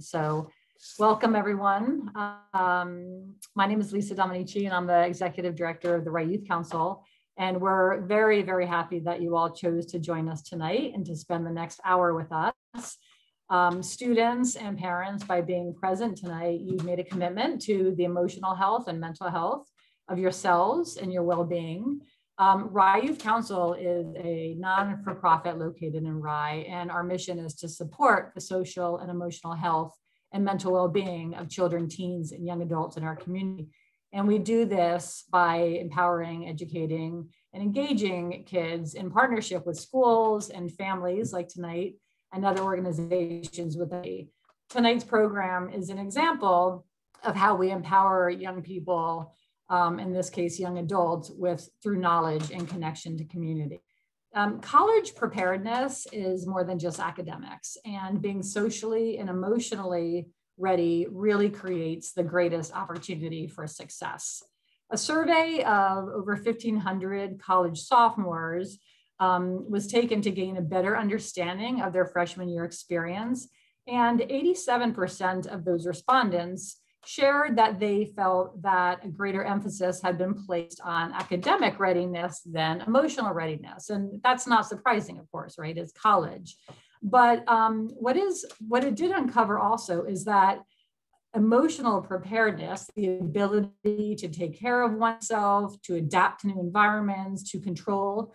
online. So welcome everyone. My name is Lisa Dominici and I'm the Executive Director of the Rye Youth Council. And we're very, very happy that you all chose to join us tonight and to spend the next hour with us. Students and parents, by being present tonight, you've made a commitment to the emotional health and mental health of yourselves and your well-being. Rye Youth Council is a non-for-profit located in Rye, and our mission is to support the social and emotional health and mental well-being of children, teens, and young adults in our community. And we do this by empowering, educating, and engaging kids in partnership with schools and families like tonight and other organizations with a. Tonight's program is an example of how we empower young people, in this case, young adults, through knowledge and connection to community. College preparedness is more than just academics, and being socially and emotionally ready really creates the greatest opportunity for success. A survey of over 1,500 college sophomores was taken to gain a better understanding of their freshman year experience, and 87% of those respondents shared that they felt that a greater emphasis had been placed on academic readiness than emotional readiness. And that's not surprising, of course, right? It's college. But what it did uncover also is that emotional preparedness, the ability to take care of oneself, to adapt to new environments, to control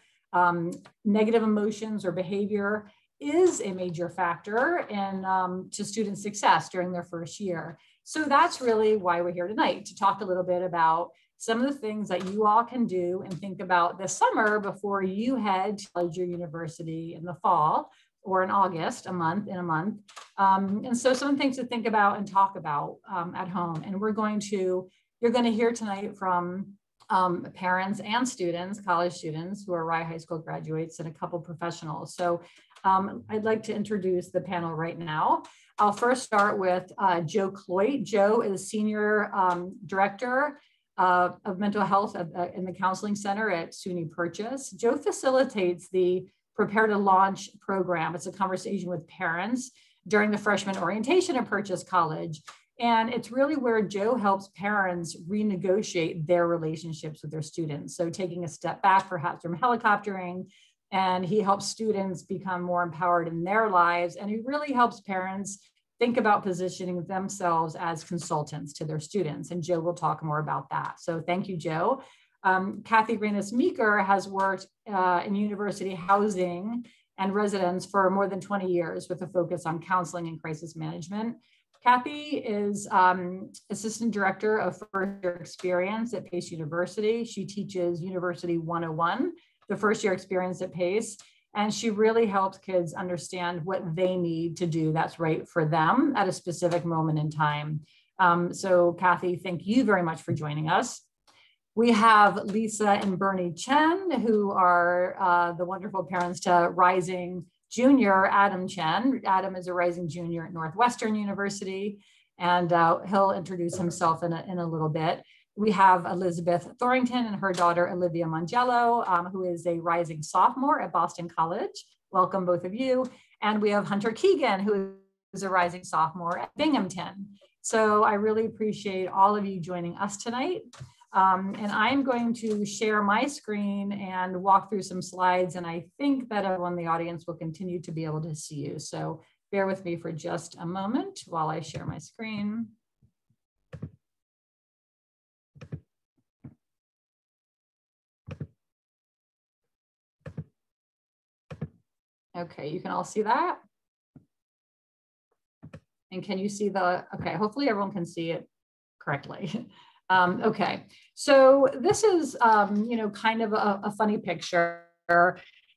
negative emotions or behavior, is a major factor in to student success during their first year. So that's really why we're here tonight, to talk a little bit about some of the things that you all can do and think about this summer before you head to college or university in the fall or in August, in a month. And so some things to think about and talk about at home. And you're going to hear tonight from parents and students, college students who are Rye High School graduates, and a couple professionals. So I'd like to introduce the panel right now. I'll first start with Joe Cloyt. Joe is Senior Director of Mental Health in the Counseling Center at SUNY Purchase. Joe facilitates the Prepare to Launch program. It's a conversation with parents during the freshman orientation at Purchase College. And it's really where Joe helps parents renegotiate their relationships with their students. So taking a step back, perhaps from helicoptering, and he helps students become more empowered in their lives. And he really helps parents think about positioning themselves as consultants to their students. And Joe will talk more about that. So thank you, Joe. Kathy Reines-Meeker has worked in university housing and residence for more than 20 years with a focus on counseling and crisis management. Kathy is Assistant Director of First Year Experience at Pace University. She teaches University 101, the first year experience at Pace, and she really helps kids understand what they need to do that's right for them at a specific moment in time. So Kathy, thank you very much for joining us. We have Lisa and Bernie Chen, who are the wonderful parents to rising junior Adam Chen. Adam is a rising junior at Northwestern University, and he'll introduce himself in a little bit. We have Elizabeth Thorington and her daughter, Olivia Mangello, who is a rising sophomore at Boston College. Welcome, both of you. And we have Hunter Keegan, who is a rising sophomore at Binghamton. So I really appreciate all of you joining us tonight. And I'm going to share my screen and walk through some slides. And I think that everyone in the audience will continue to be able to see you. So bear with me for just a moment while I share my screen. Okay, you can all see that? And can you see okay, hopefully everyone can see it correctly. Okay, so this is, kind of a funny picture,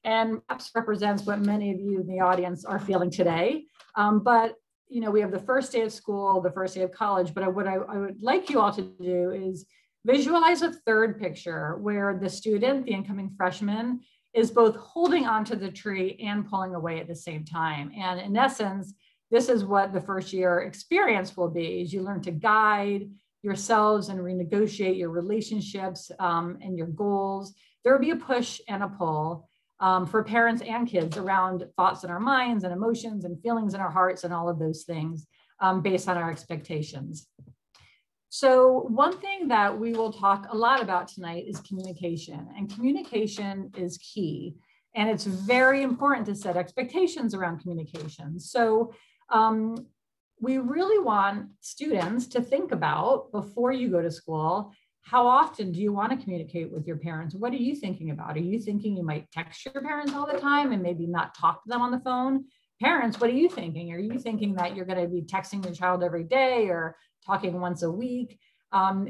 and perhaps represents what many of you in the audience are feeling today. But, we have the first day of school, the first day of college, but what I would like you all to do is visualize a third picture where the student, the incoming freshman, is both holding onto the tree and pulling away at the same time. And in essence, this is what the first year experience will be, is you learn to guide yourselves and renegotiate your relationships and your goals. There will be a push and a pull for parents and kids around thoughts in our minds and emotions and feelings in our hearts and all of those things. based on our expectations. So one thing that we will talk a lot about tonight is communication, and communication is key. And it's very important to set expectations around communication. So we really want students to think about, before you go to school, how often do you want to communicate with your parents? What are you thinking about? Are you thinking you might text your parents all the time and maybe not talk to them on the phone? Parents, what are you thinking? Are you thinking that you're going to be texting your child every day or talking once a week?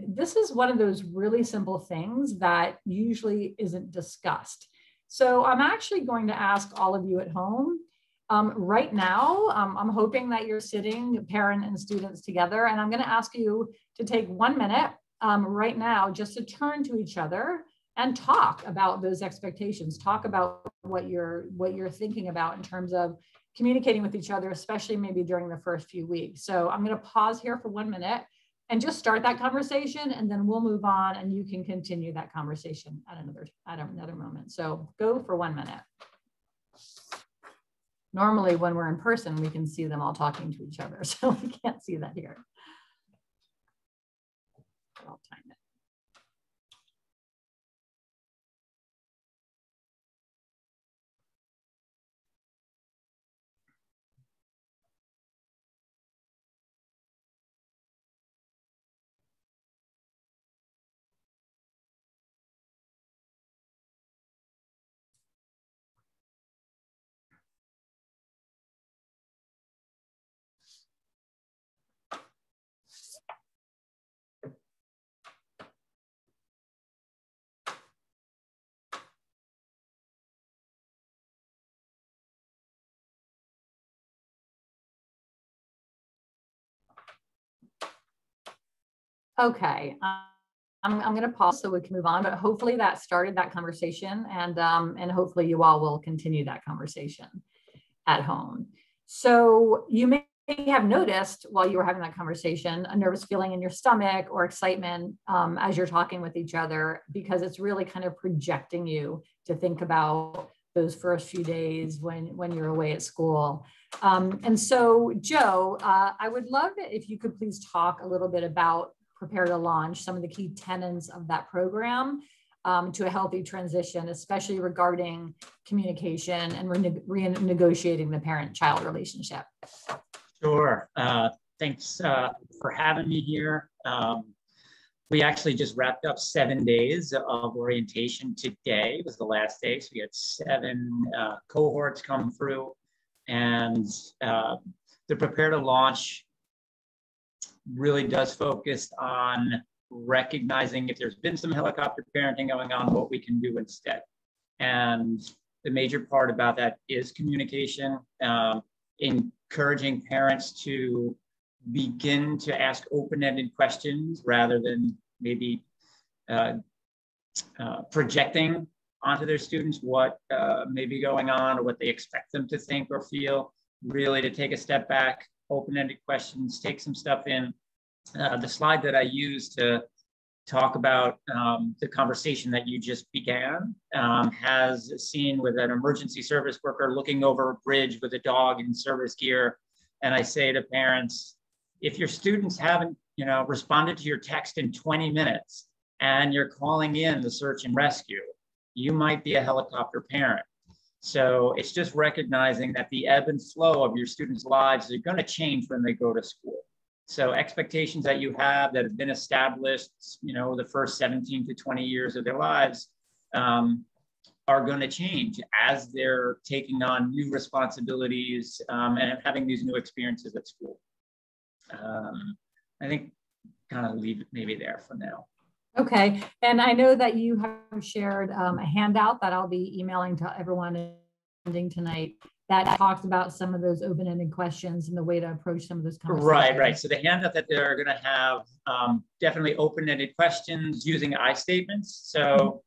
This is one of those really simple things that usually isn't discussed. So I'm actually going to ask all of you at home right now. I'm hoping that you're sitting, parent and students together, and I'm going to ask you to take 1 minute right now just to turn to each other and talk about those expectations. Talk about what you're thinking about in terms of communicating with each other, especially maybe during the first few weeks. So I'm going to pause here for 1 minute and just start that conversation, and then we'll move on and you can continue that conversation at another moment. So go for 1 minute. Normally when we're in person, we can see them all talking to each other. So we can't see that here. I'll time it. Okay, I'm going to pause so we can move on, but hopefully that started that conversation, and hopefully you all will continue that conversation at home. So you may have noticed while you were having that conversation a nervous feeling in your stomach or excitement as you're talking with each other, because it's really kind of projecting you to think about those first few days when you're away at school. And so Joe, I would love it if you could please talk a little bit about Prepare to Launch, some of the key tenets of that program to a healthy transition, especially regarding communication and renegotiating the parent-child relationship. Sure. Thanks for having me here. We actually just wrapped up 7 days of orientation today. It was the last day. So we had 7 cohorts come through, and the Prepare to Launch really does focus on recognizing if there's been some helicopter parenting going on, what we can do instead. And the major part about that is communication, encouraging parents to begin to ask open-ended questions rather than maybe projecting onto their students what may be going on or what they expect them to think or feel. Really to take a step back, open-ended questions, take some stuff in. The slide that I used to talk about the conversation that you just began has a scene with an emergency service worker looking over a bridge with a dog in service gear. And I say to parents, if your students haven't responded to your text in 20 minutes and you're calling in the search and rescue, you might be a helicopter parent. So it's just recognizing that the ebb and flow of your students' lives are going to change when they go to school. So expectations that you have that have been established, the first 17 to 20 years of their lives are going to change as they're taking on new responsibilities and having these new experiences at school. I think kind of leave it maybe there for now. Okay, and I know that you have shared a handout that I'll be emailing to everyone tonight that talks about some of those open-ended questions and the way to approach some of those conversations. Right. So the handout that they're going to have definitely open-ended questions using I statements. So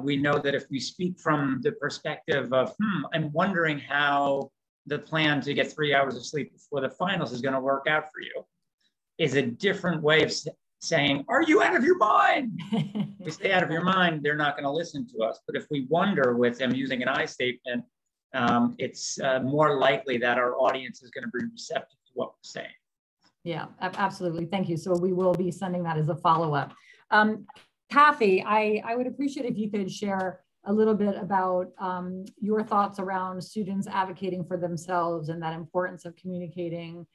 we know that if we speak from the perspective of, I'm wondering how the plan to get 3 hours of sleep before the finals is going to work out for you, is a different way of saying, are you out of your mind? If we stay out of your mind, they're not going to listen to us. But if we wonder with them using an I statement, it's more likely that our audience is going to be receptive to what we're saying. Yeah, absolutely. Thank you. So we will be sending that as a follow-up. Kathy, I would appreciate if you could share a little bit about your thoughts around students advocating for themselves and that importance of communicating,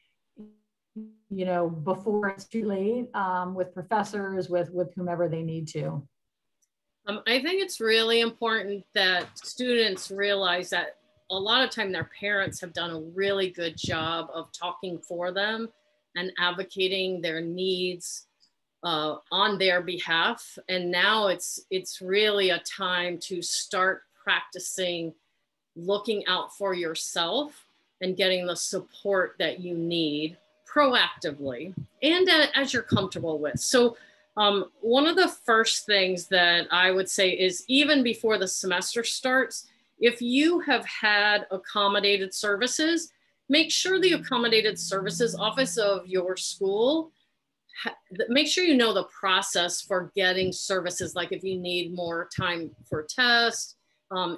you know, before it's too late, with professors, with whomever they need to. I think it's really important that students realize that a lot of time their parents have done a really good job of talking for them and advocating their needs on their behalf. And now it's really a time to start practicing looking out for yourself and getting the support that you need proactively and as you're comfortable with. So one of the first things that I would say is, even before the semester starts, if you have had accommodated services, make sure the accommodated services office of your school, make sure you know the process for getting services. Like if you need more time for tests,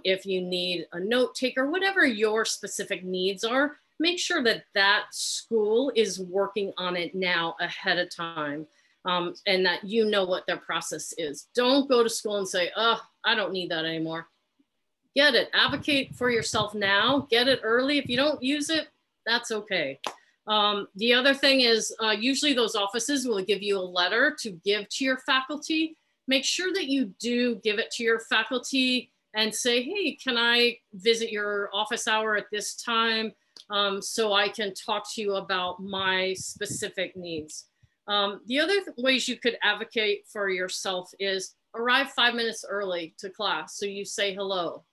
if you need a note taker, whatever your specific needs are, make sure that that school is working on it now ahead of time, and that you know what their process is. Don't go to school and say, oh, I don't need that anymore. Get it, advocate for yourself now, get it early. If you don't use it, that's okay. The other thing is usually those offices will give you a letter to give to your faculty. Make sure that you do give it to your faculty and say, hey, can I visit your office hour at this time so I can talk to you about my specific needs. The other ways you could advocate for yourself is arrive 5 minutes early to class so you say hello.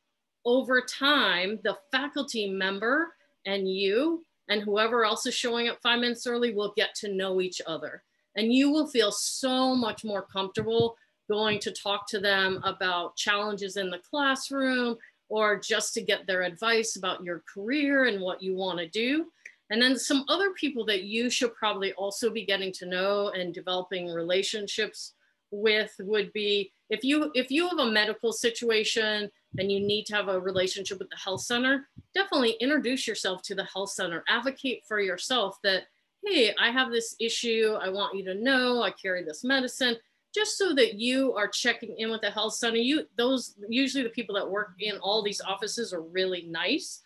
Over time, the faculty member and you and whoever else is showing up 5 minutes early will get to know each other. And you will feel so much more comfortable going to talk to them about challenges in the classroom, or just to get their advice about your career and what you want to do. And then some other people that you should probably also be getting to know and developing relationships with would be, if you have a medical situation and you need to have a relationship with the health center, definitely introduce yourself to the health center. Advocate for yourself that, hey, I have this issue. I want you to know I carry this medicine, just so that you are checking in with the health center. Usually the people that work in all these offices are really nice.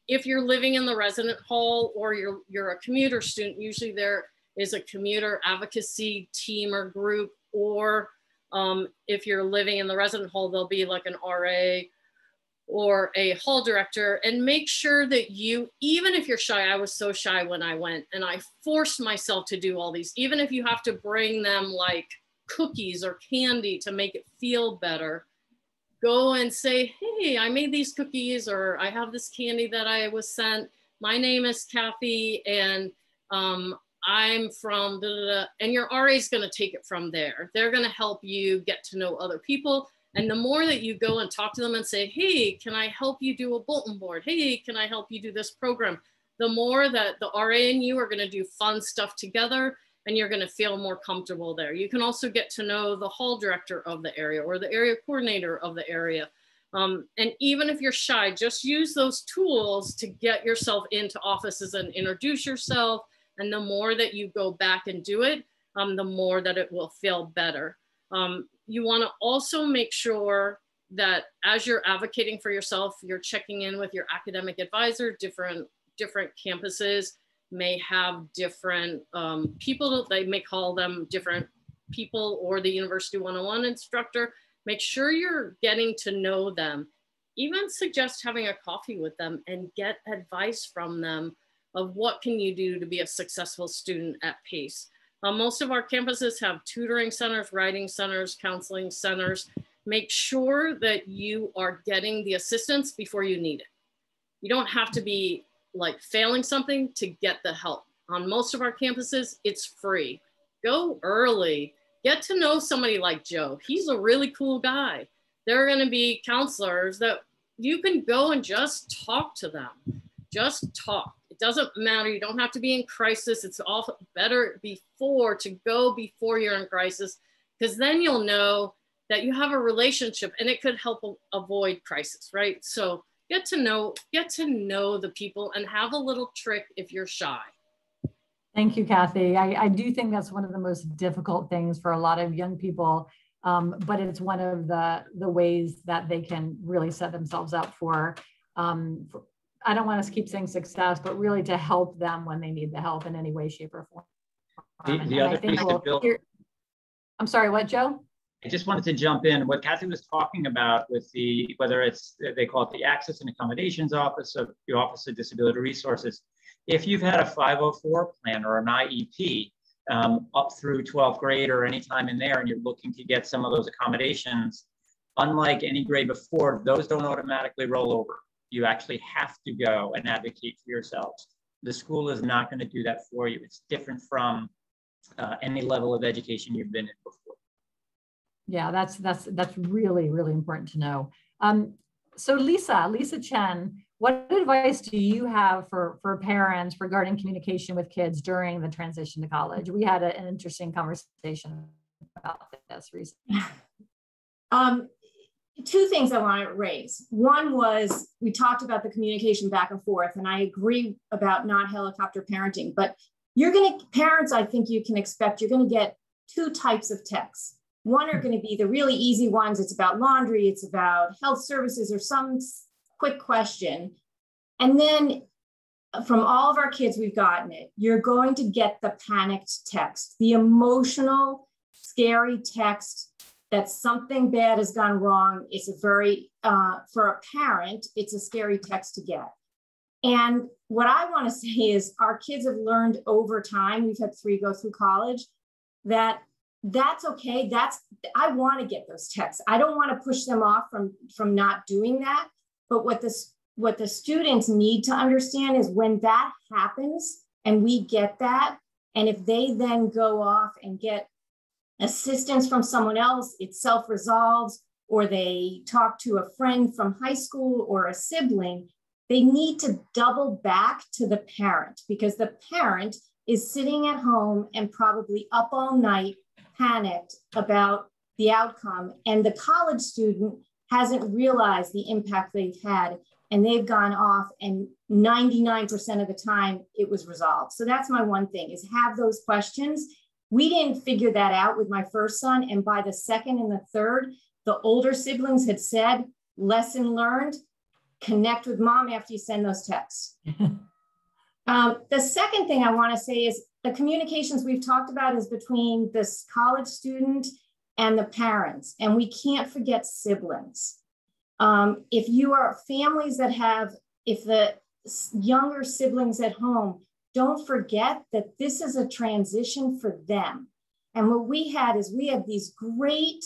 If you're living in the resident hall or you're a commuter student, usually there is a commuter advocacy team or group, or if you're living in the resident hall, there'll be like an RA or a hall director. And make sure that you, even if you're shy, I was so shy when I went and I forced myself to do all these, even if you have to bring them like cookies or candy to make it feel better, go and say, hey, I made these cookies, or I have this candy that I was sent. My name is Kathy, and I'm from da, da, da. And your RA is going to take it from there. They're going to help you get to know other people. And the more that you go and talk to them and say, hey, can I help you do a bulletin board? Hey, can I help you do this program? The more that the RA and you are going to do fun stuff together, and you're going to feel more comfortable there. You can also get to know the hall director of the area or the area coordinator of the area. And even if you're shy, just use those tools to get yourself into offices and introduce yourself. And the more that you go back and do it, the more that it will feel better. You want to also make sure that as you're advocating for yourself, you're checking in with your academic advisor. Different campuses may have different people. They may call them different people, or the University 101 instructor. Make sure you're getting to know them. Even suggest having a coffee with them and get advice from them of what can you do to be a successful student at Pace. Most of our campuses have tutoring centers, writing centers, counseling centers. Make sure that you are getting the assistance before you need it. You don't have to be like failing something to get the help. On most of our campuses, it's free. Go early. Get to know somebody like Joe. He's a really cool guy. There are going to be counselors that you can go and just talk to them. Just talk. It doesn't matter. You don't have to be in crisis. It's all better to go before you're in crisis, because then you'll know that you have a relationship and it could help avoid crisis, right? So get to know the people and have a little trick if you're shy. Thank you, Kathy. I do think that's one of the most difficult things for a lot of young people, but it's one of the ways that they can really set themselves up for I don't want to keep saying success, but really to help them when they need the help in any way, shape, or form. The other piece to build. I'm sorry, what, Joe? I just wanted to jump in. What Kathy was talking about with whether it's, they call it the Access and Accommodations Office of the Office of Disability Resources. If you've had a 504 plan or an IEP up through 12th grade or any time in there, and you're looking to get some of those accommodations, unlike any grade before, those don't automatically roll over. You actually have to go and advocate for yourselves. The school is not going to do that for you. It's different from any level of education you've been in before. Yeah, that's really, really important to know. So Lisa Chen, what advice do you have for parents regarding communication with kids during the transition to college? We had an interesting conversation about this recently. Two things I want to raise. One was, we talked about the communication back and forth, and I agree about not helicopter parenting, but parents, I think you can expect, you're going to get two types of texts. One are going to be the really easy ones. It's about laundry, it's about health services, or some quick question. And then from all of our kids, we've gotten it. You're going to get the panicked text, the emotional, scary text that something bad has gone wrong. It's a very, for a parent, it's a scary text to get. And what I want to say is our kids have learned over time, we've had 3 go through college, that's okay. I want to get those texts. I don't want to push them off from not doing that. But what the students need to understand is when that happens and we get that, and if they then go off and get assistance from someone else, it self-resolves, or they talk to a friend from high school or a sibling, they need to double back to the parent, because the parent is sitting at home and probably up all night, panicked about the outcome. And the college student hasn't realized the impact they've had, and they've gone off, and 99% of the time it was resolved. So that's my one thing, is have those questions. We didn't figure that out with my first son. And by the second and the third, the older siblings had said, lesson learned, connect with mom after you send those texts. The second thing I want to say is the communications we've talked about is between this college student and the parents. And we can't forget siblings. If you are families that if the younger siblings at home, don't forget that this is a transition for them. And what we had these great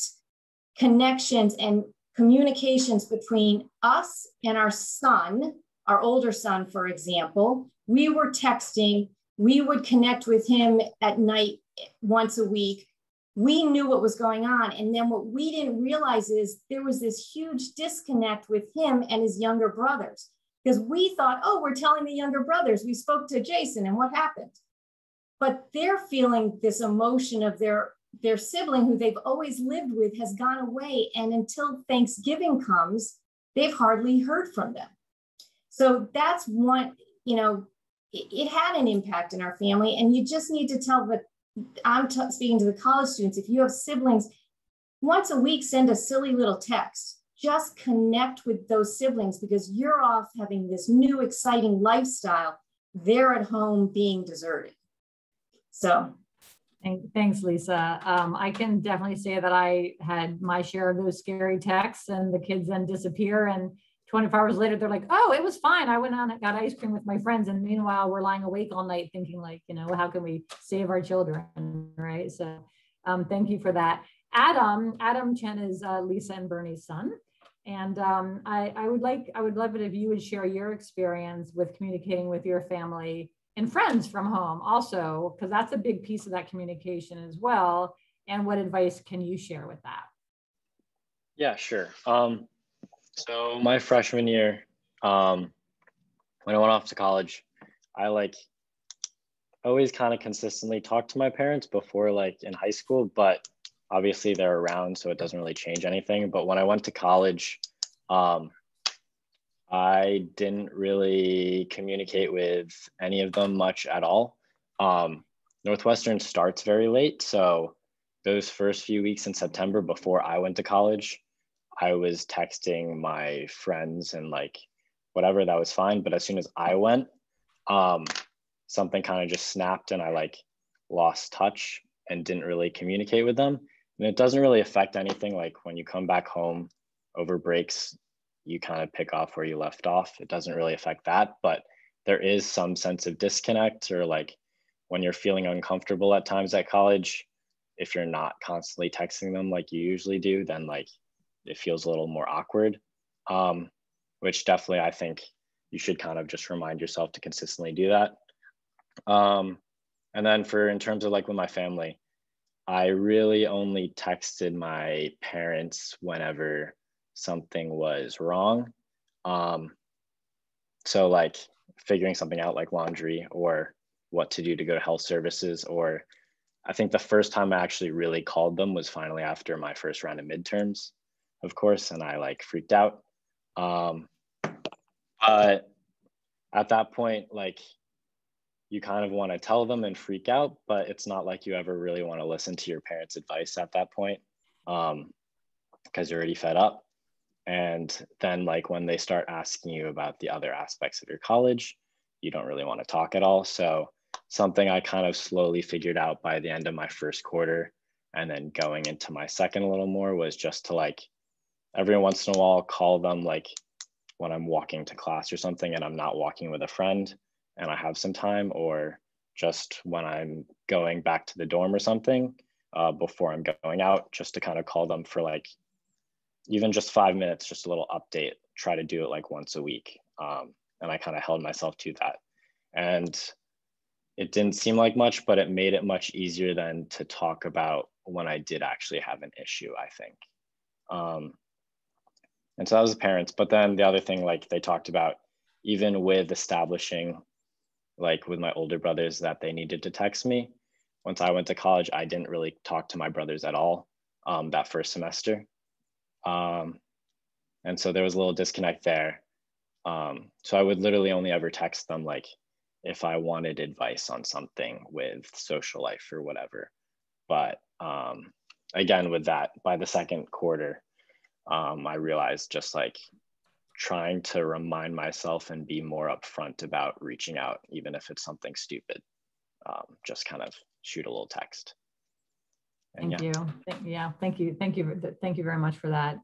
connections and communications between us and our son, our older son, for example. We were texting, we would connect with him at night once a week. We knew what was going on. And then what we didn't realize is there was this huge disconnect with him and his younger brothers. Because we thought, oh, we're telling the younger brothers, we spoke to Jason and what happened? But they're feeling this emotion of their sibling who they've always lived with has gone away. And until Thanksgiving comes, they've hardly heard from them. So that's one, it had an impact in our family. And you just need to tell speaking to the college students, if you have siblings, once a week, send a silly little text. Just connect with those siblings, because you're off having this new exciting lifestyle. They're at home being deserted. So. Thanks, Lisa. I can definitely say that I had my share of those scary texts, and the kids then disappear. And 24 hours later, they're like, oh, it was fine. I went on and got ice cream with my friends. And meanwhile, we're lying awake all night thinking like, how can we save our children, right? So thank you for that. Adam Chen is Lisa and Bernie's son. And I would love it if you would share your experience with communicating with your family and friends from home also, because that's a big piece of that communication as well. And what advice can you share with that? Yeah, sure. So my freshman year, when I went off to college, I always kind of consistently talked to my parents before in high school, but obviously they're around, so it doesn't really change anything. But when I went to college, I didn't really communicate with any of them much at all. Northwestern starts very late. So those first few weeks in September before I went to college, I was texting my friends and like whatever, that was fine. But as soon as I went, something kind of just snapped and I like lost touch and didn't really communicate with them. And it doesn't really affect anything. Like when you come back home over breaks, you kind of pick off where you left off. It doesn't really affect that, but there is some sense of disconnect, or like when you're feeling uncomfortable at times at college, if you're not constantly texting them like you usually do, then like it feels a little more awkward, which definitely I think you should kind of just remind yourself to consistently do that. And then in terms of like with my family, I really only texted my parents whenever something was wrong. So like figuring something out like laundry or what to do to go to health services, or I think the first time I actually really called them was finally after my first round of midterms, of course, and I like freaked out. But at that point, like you kind of want to tell them and freak out, but it's not like you ever really want to listen to your parents' advice at that point, because you're already fed up. And then like when they start asking you about the other aspects of your college, you don't really want to talk at all. So something I kind of slowly figured out by the end of my first quarter and then going into my second a little more was just to like every once in a while call them like when I'm walking to class or something and I'm not walking with a friend and I have some time, or just when I'm going back to the dorm or something before I'm going out, just to kind of call them for like even just 5 minutes, just a little update, try to do it like once a week. And I kind of held myself to that. And it didn't seem like much, but it made it much easier than to talk about when I did actually have an issue, I think. And so that was the parents. But then the other thing, like they talked about, even with establishing, like with my older brothers, that they needed to text me. Once I went to college, I didn't really talk to my brothers at all that first semester. And so there was a little disconnect there. So I would literally only ever text them like if I wanted advice on something with social life or whatever. But again, with that, by the second quarter, I realized just like trying to remind myself and be more upfront about reaching out, even if it's something stupid, just kind of shoot a little text. And Thank you. Thank you very much for that.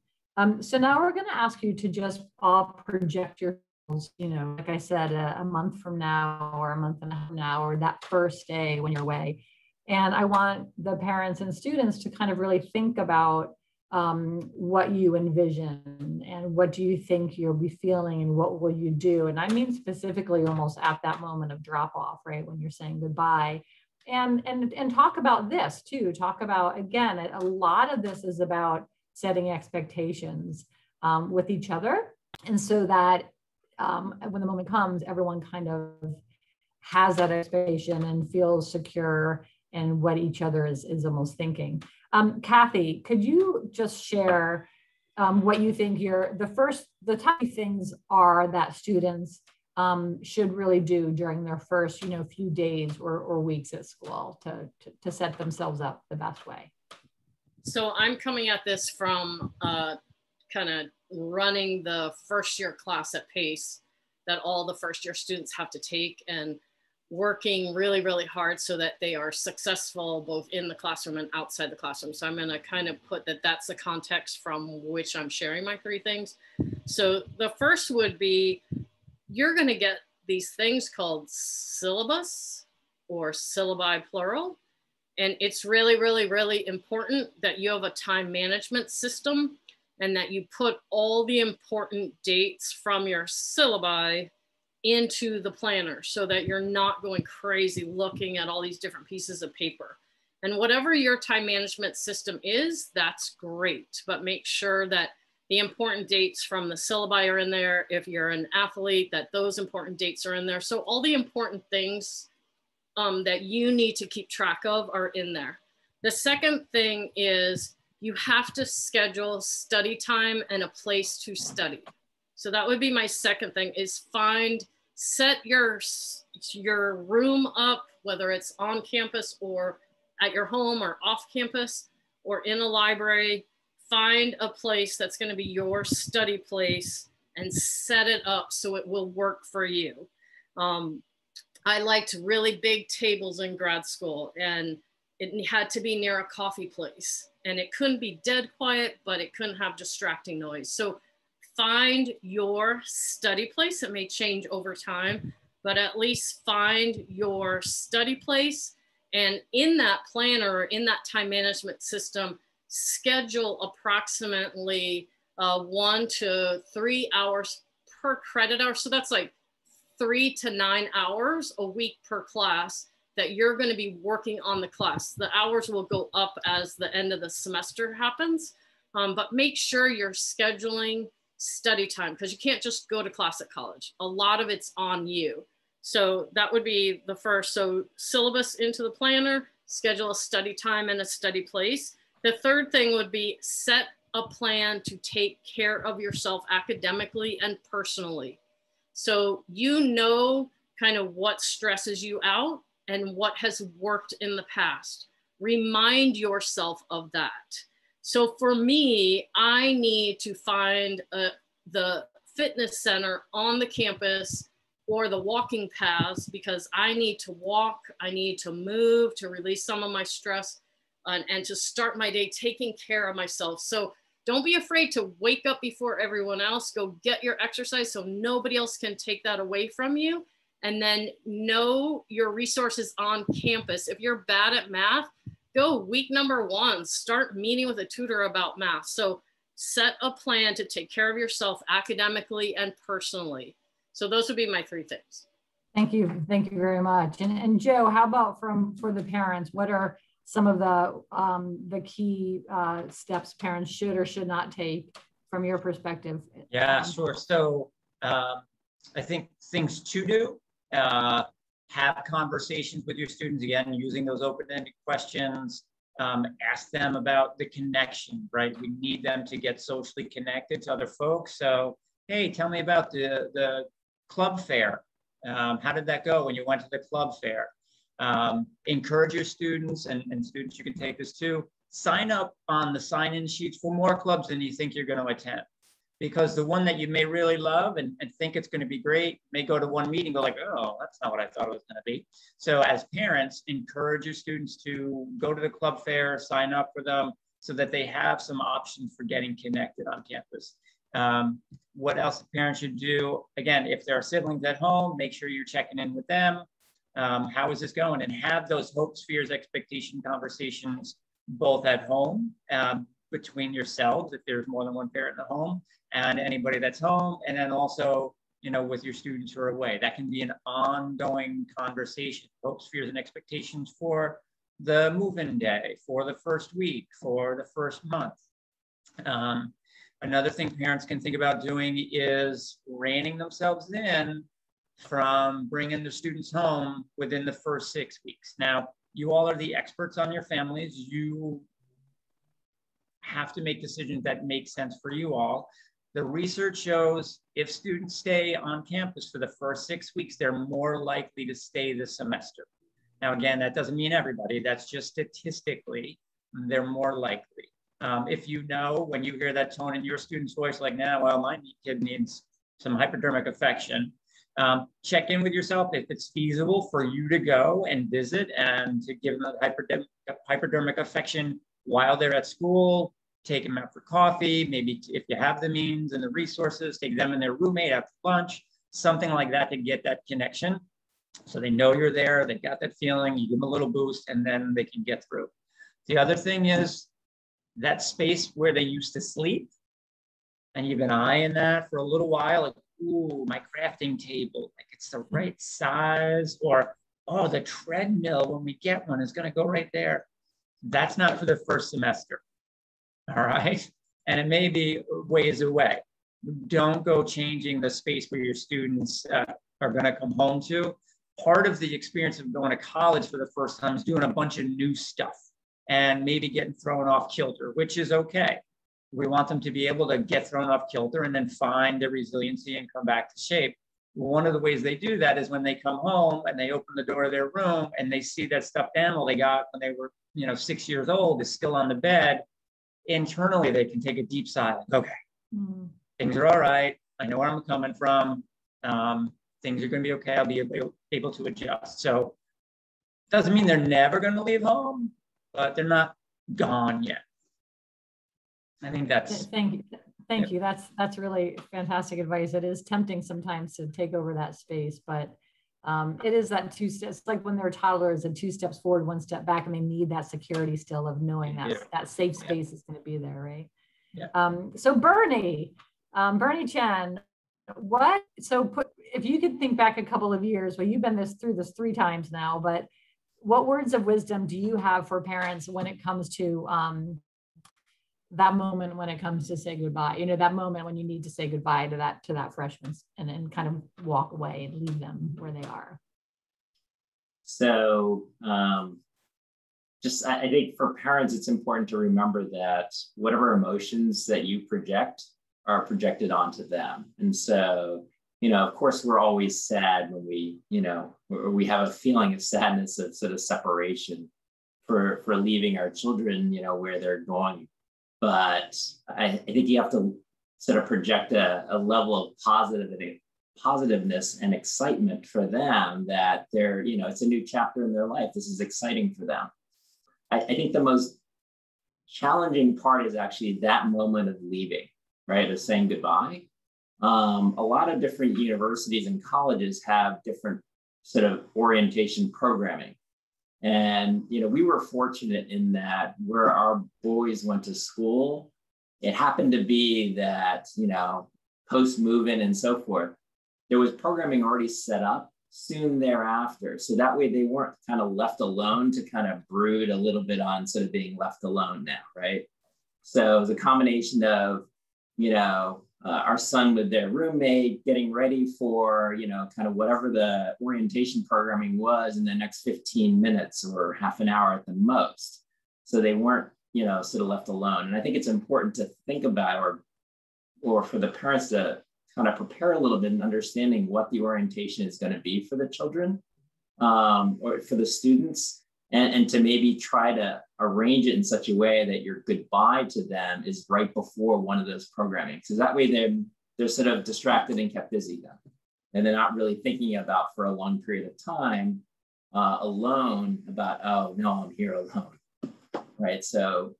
So now we're going to ask you to just all project your goals, you know, like I said, a month from now or a month and a half from now, or that first day when you're away. And I want the parents and students to kind of really think about what you envision and what do you think you'll be feeling and what will you do. And I mean specifically almost at that moment of drop off, right, when you're saying goodbye. And talk about this too. Talk about, again, a lot of this is about setting expectations with each other. And so that when the moment comes, everyone kind of has that expectation and feels secure in what each other is almost thinking. Kathy, could you just share what you think the top things are that students should really do during their first, few days or weeks at school to set themselves up the best way? So I'm coming at this from kind of running the first year class at pace that all the first year students have to take, and working really, really hard so that they are successful both in the classroom and outside the classroom. So I'm going to kind of put that's the context from which I'm sharing my three things. So the first would be, you're going to get these things called syllabus or syllabi plural. And it's really, really, really important that you have a time management system and that you put all the important dates from your syllabi into the planner so that you're not going crazy looking at all these different pieces of paper. And whatever your time management system is, that's great, but make sure that the important dates from the syllabi are in there. If you're an athlete, that those important dates are in there. So all the important things that you need to keep track of are in there. The second thing is you have to schedule study time and a place to study. So that would be my second thing, is set your room up whether it's on campus or at your home or off campus or in a library. Find a place that's going to be your study place and set it up so it will work for you. I liked really big tables in grad school, and it had to be near a coffee place, and it couldn't be dead quiet, but it couldn't have distracting noise. So find your study place. It may change over time, but at least find your study place. And in that planner, or in that time management system, schedule approximately 1 to 3 hours per credit hour. So that's like 3 to 9 hours a week per class that you're going to be working on the class. The hours will go up as the end of the semester happens, but make sure you're scheduling study time, because you can't just go to class at college. A lot of it's on you. So that would be the first. So syllabus into the planner, schedule a study time and a study place. The third thing would be set a plan to take care of yourself academically and personally. So you know kind of what stresses you out and what has worked in the past. Remind yourself of that. So for me, I need to find the fitness center on the campus or the walking paths, because I need to walk, I need to move to release some of my stress and to start my day taking care of myself. So don't be afraid to wake up before everyone else. Go get your exercise so nobody else can take that away from you. And then know your resources on campus. If you're bad at math, go week number 1, start meeting with a tutor about math. So set a plan to take care of yourself academically and personally. So those would be my 3 things. Thank you. Thank you very much. And Joe, how about for the parents? What are some of the key steps parents should or should not take from your perspective? Yeah, sure. So I think things to do, have conversations with your students, again, using those open-ended questions, ask them about the connection, right? We need them to get socially connected to other folks. So, hey, tell me about the club fair. How did that go when you went to the club fair? Encourage your students, and students, you can take this too, sign up on the sign-in sheets for more clubs than you think you're going to attend. Because the one that you may really love and think it's going to be great may go to one meeting, go like, oh, that's not what I thought it was going to be. So as parents, encourage your students to go to the club fair, sign up for them so that they have some options for getting connected on campus. What else parents should do? Again, if there are siblings at home, make sure you're checking in with them. How is this going? And have those hopes, fears, expectation conversations both at home, between yourselves, if there's more than one parent in the home, and anybody that's home, and then also, you know, with your students who are away. That can be an ongoing conversation, hopes, fears, and expectations for the move-in day, for the first week, for the first month. Another thing parents can think about doing is reining themselves in from bringing the students home within the first 6 weeks. Now, you all are the experts on your families. You have to make decisions that make sense for you all. The research shows if students stay on campus for the first 6 weeks, they're more likely to stay this semester. Now, again, that doesn't mean everybody. That's just statistically, they're more likely. If you know, when you hear that tone in your student's voice, like, nah, well, my kid needs some hypodermic affection, check in with yourself if it's feasible for you to go and visit and to give them the hypodermic affection while they're at school. Take them out for coffee, maybe if you have the means and the resources, take them and their roommate out for lunch, something like that to get that connection. So they know you're there, they got that feeling, you give them a little boost, and then they can get through. The other thing is that space where they used to sleep, and you've been eyeing that for a little while, like, ooh, my crafting table, like it's the right size, or, oh, the treadmill, when we get one, is gonna go right there. That's not for the first semester. All right. And it may be ways away. Don't go changing the space where your students are going to come home to. Part of the experience of going to college for the first time is doing a bunch of new stuff and maybe getting thrown off kilter, which is okay. We want them to be able to get thrown off kilter and then find their resiliency and come back to shape. one of the ways they do that is when they come home and they open the door of their room and they see that stuffed animal they got when they were, 6 years old is still on the bed. Internally, they can take a deep sigh. Okay, things are all right. I know where I'm coming from. Things are going to be okay. I'll be able to adjust. So doesn't mean they're never going to leave home, but they're not gone yet. I think that's. Thank you. That's really fantastic advice. It is tempting sometimes to take over that space, but it is that 2 steps, like when they're toddlers and 2 steps forward, 1 step back, and they need that security still of knowing that safe space is going to be there, right? Yeah. So Bernie Chen, if you could think back a couple of years, well, you've been through this 3 times now, but what words of wisdom do you have for parents when it comes to that moment when it comes to say goodbye, that moment when you need to say goodbye to that freshman and then kind of walk away and leave them where they are? So I think for parents, it's important to remember that whatever emotions that you project are projected onto them. And so, of course, we're always sad when we have a feeling of sadness of sort of separation for leaving our children, where they're going. But I think you have to sort of project a level of positiveness and excitement for them that they're, it's a new chapter in their life. This is exciting for them. I think the most challenging part is actually that moment of leaving, right? Of saying goodbye. A lot of different universities and colleges have different sort of orientation programming. And, we were fortunate in that where our boys went to school, it happened to be that, post move-in and so forth, there was programming already set up soon thereafter. So that way they weren't kind of left alone to kind of brood a little bit on sort of being left alone now, right? So it was a combination of, our son with their roommate getting ready for, kind of whatever the orientation programming was in the next 15 minutes or half an hour at the most. So they weren't, sort of left alone. And I think it's important to think about or for the parents to kind of prepare a little bit in understanding what the orientation is going to be for the children or for the students. And to maybe try to arrange it in such a way that your goodbye to them is right before one of those programming. So that way they're sort of distracted and kept busy then. And they're not really thinking about for a long period of time alone about, oh, no, I'm here alone, right? So,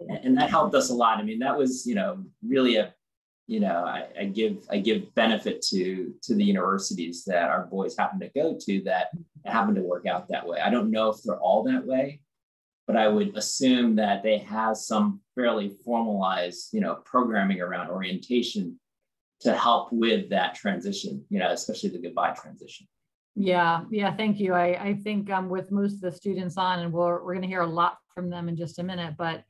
and that helped us a lot. I mean, that was, really I give benefit to the universities that our boys happen to go to that happen to work out that way. I don't know if they're all that way, but I would assume that they have some fairly formalized, programming around orientation to help with that transition, especially the goodbye transition. Yeah, thank you. I think with most of the students on, and we're going to hear a lot from them in just a minute, but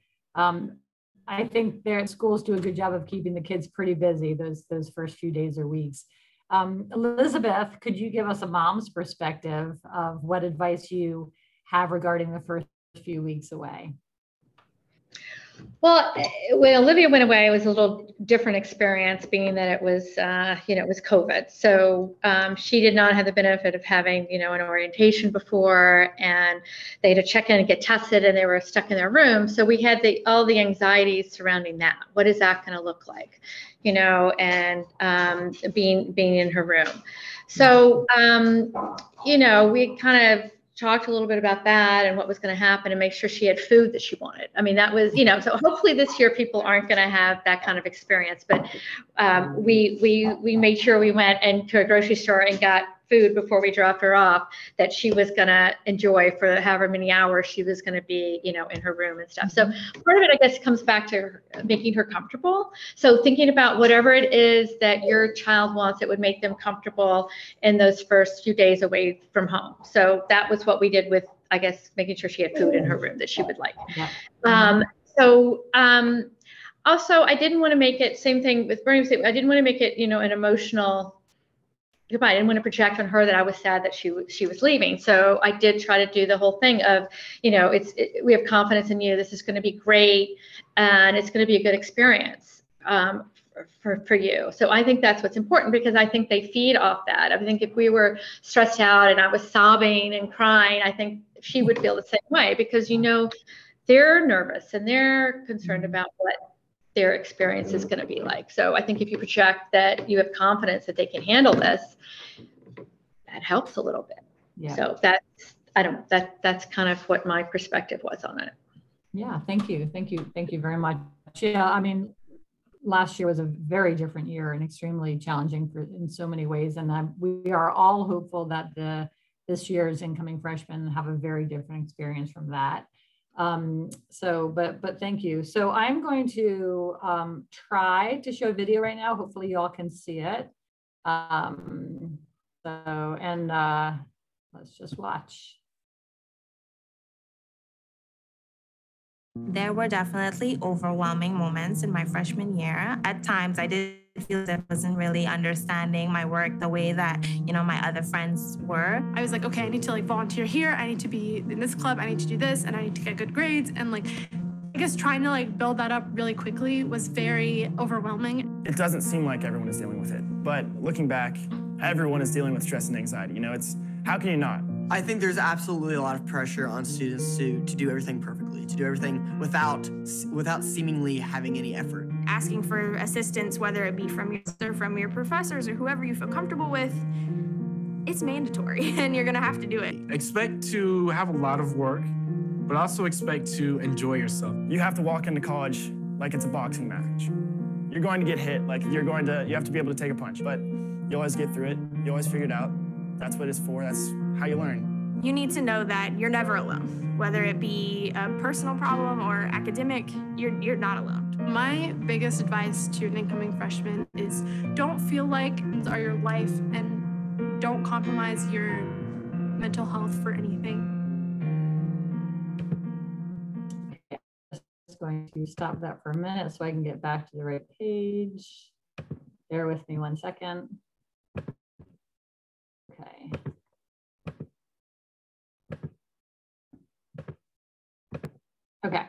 I think their schools do a good job of keeping the kids pretty busy those first few days or weeks. Elizabeth, could you give us a mom's perspective of what advice you have regarding the first few weeks away? Well, when Olivia went away, it was a little different experience, being that it was, it was COVID. So she did not have the benefit of having, an orientation before, and they had to check in and get tested, and they were stuck in their room. So we had all the anxieties surrounding that. What is that going to look like, and being in her room. So, we kind of talked a little bit about that and what was going to happen and make sure she had food that she wanted. I mean, that was, so hopefully this year people aren't going to have that kind of experience, but we made sure we went to a grocery store and got food before we dropped her off that she was going to enjoy for however many hours she was going to be, in her room and stuff. So part of it, I guess, comes back to making her comfortable. So thinking about whatever it is that your child wants, it would make them comfortable in those first few days away from home. So that was what we did with, I guess, making sure she had food in her room that she would like. Yeah. Also, I didn't want to make it, same thing with Bernie, I didn't want to make it, an emotional goodbye. I didn't want to project on her that I was sad that she was leaving. So I did try to do the whole thing of, we have confidence in you. This is going to be great, and it's going to be a good experience for you. So I think that's what's important, because I think they feed off that. I think if we were stressed out and I was sobbing and crying, I think she would feel the same way, because, you know, they're nervous and they're concerned about what their experience is going to be like. So I think if you project that you have confidence that they can handle this, that helps a little bit. Yeah. So that's kind of what my perspective was on it. Yeah, thank you very much. Yeah, I mean, last year was a very different year and extremely challenging in so many ways, and we are all hopeful that this year's incoming freshmen have a very different experience from that. But thank you. So I'm going to try to show a video right now. Hopefully you all can see it. Let's just watch. There were definitely overwhelming moments in my freshman year. At times, I did feel that I wasn't really understanding my work the way that, you know, my other friends were. I was like, okay, I need to like volunteer here. I need to be in this club. I need to do this, and I need to get good grades. And like, I guess trying to like build that up really quickly was very overwhelming. It doesn't seem like everyone is dealing with it, but looking back, everyone is dealing with stress and anxiety. You know, how can you not? I think there's absolutely a lot of pressure on students to do everything perfectly, to do everything without seemingly having any effort. Asking for assistance, whether it be from your professors or whoever you feel comfortable with, it's mandatory and you're gonna have to do it. Expect to have a lot of work, but also expect to enjoy yourself. You have to walk into college like it's a boxing match. You're going to get hit, like you have to be able to take a punch, but you always get through it, you always figure it out. That's what it's for, that's how you learn. You need to know that you're never alone. Whether it be a personal problem or academic, you're not alone. My biggest advice to an incoming freshman is don't feel like it's your life and don't compromise your mental health for anything. Okay, I'm just going to stop that for a minute so I can get back to the right page. Bear with me 1 second. Okay. Okay,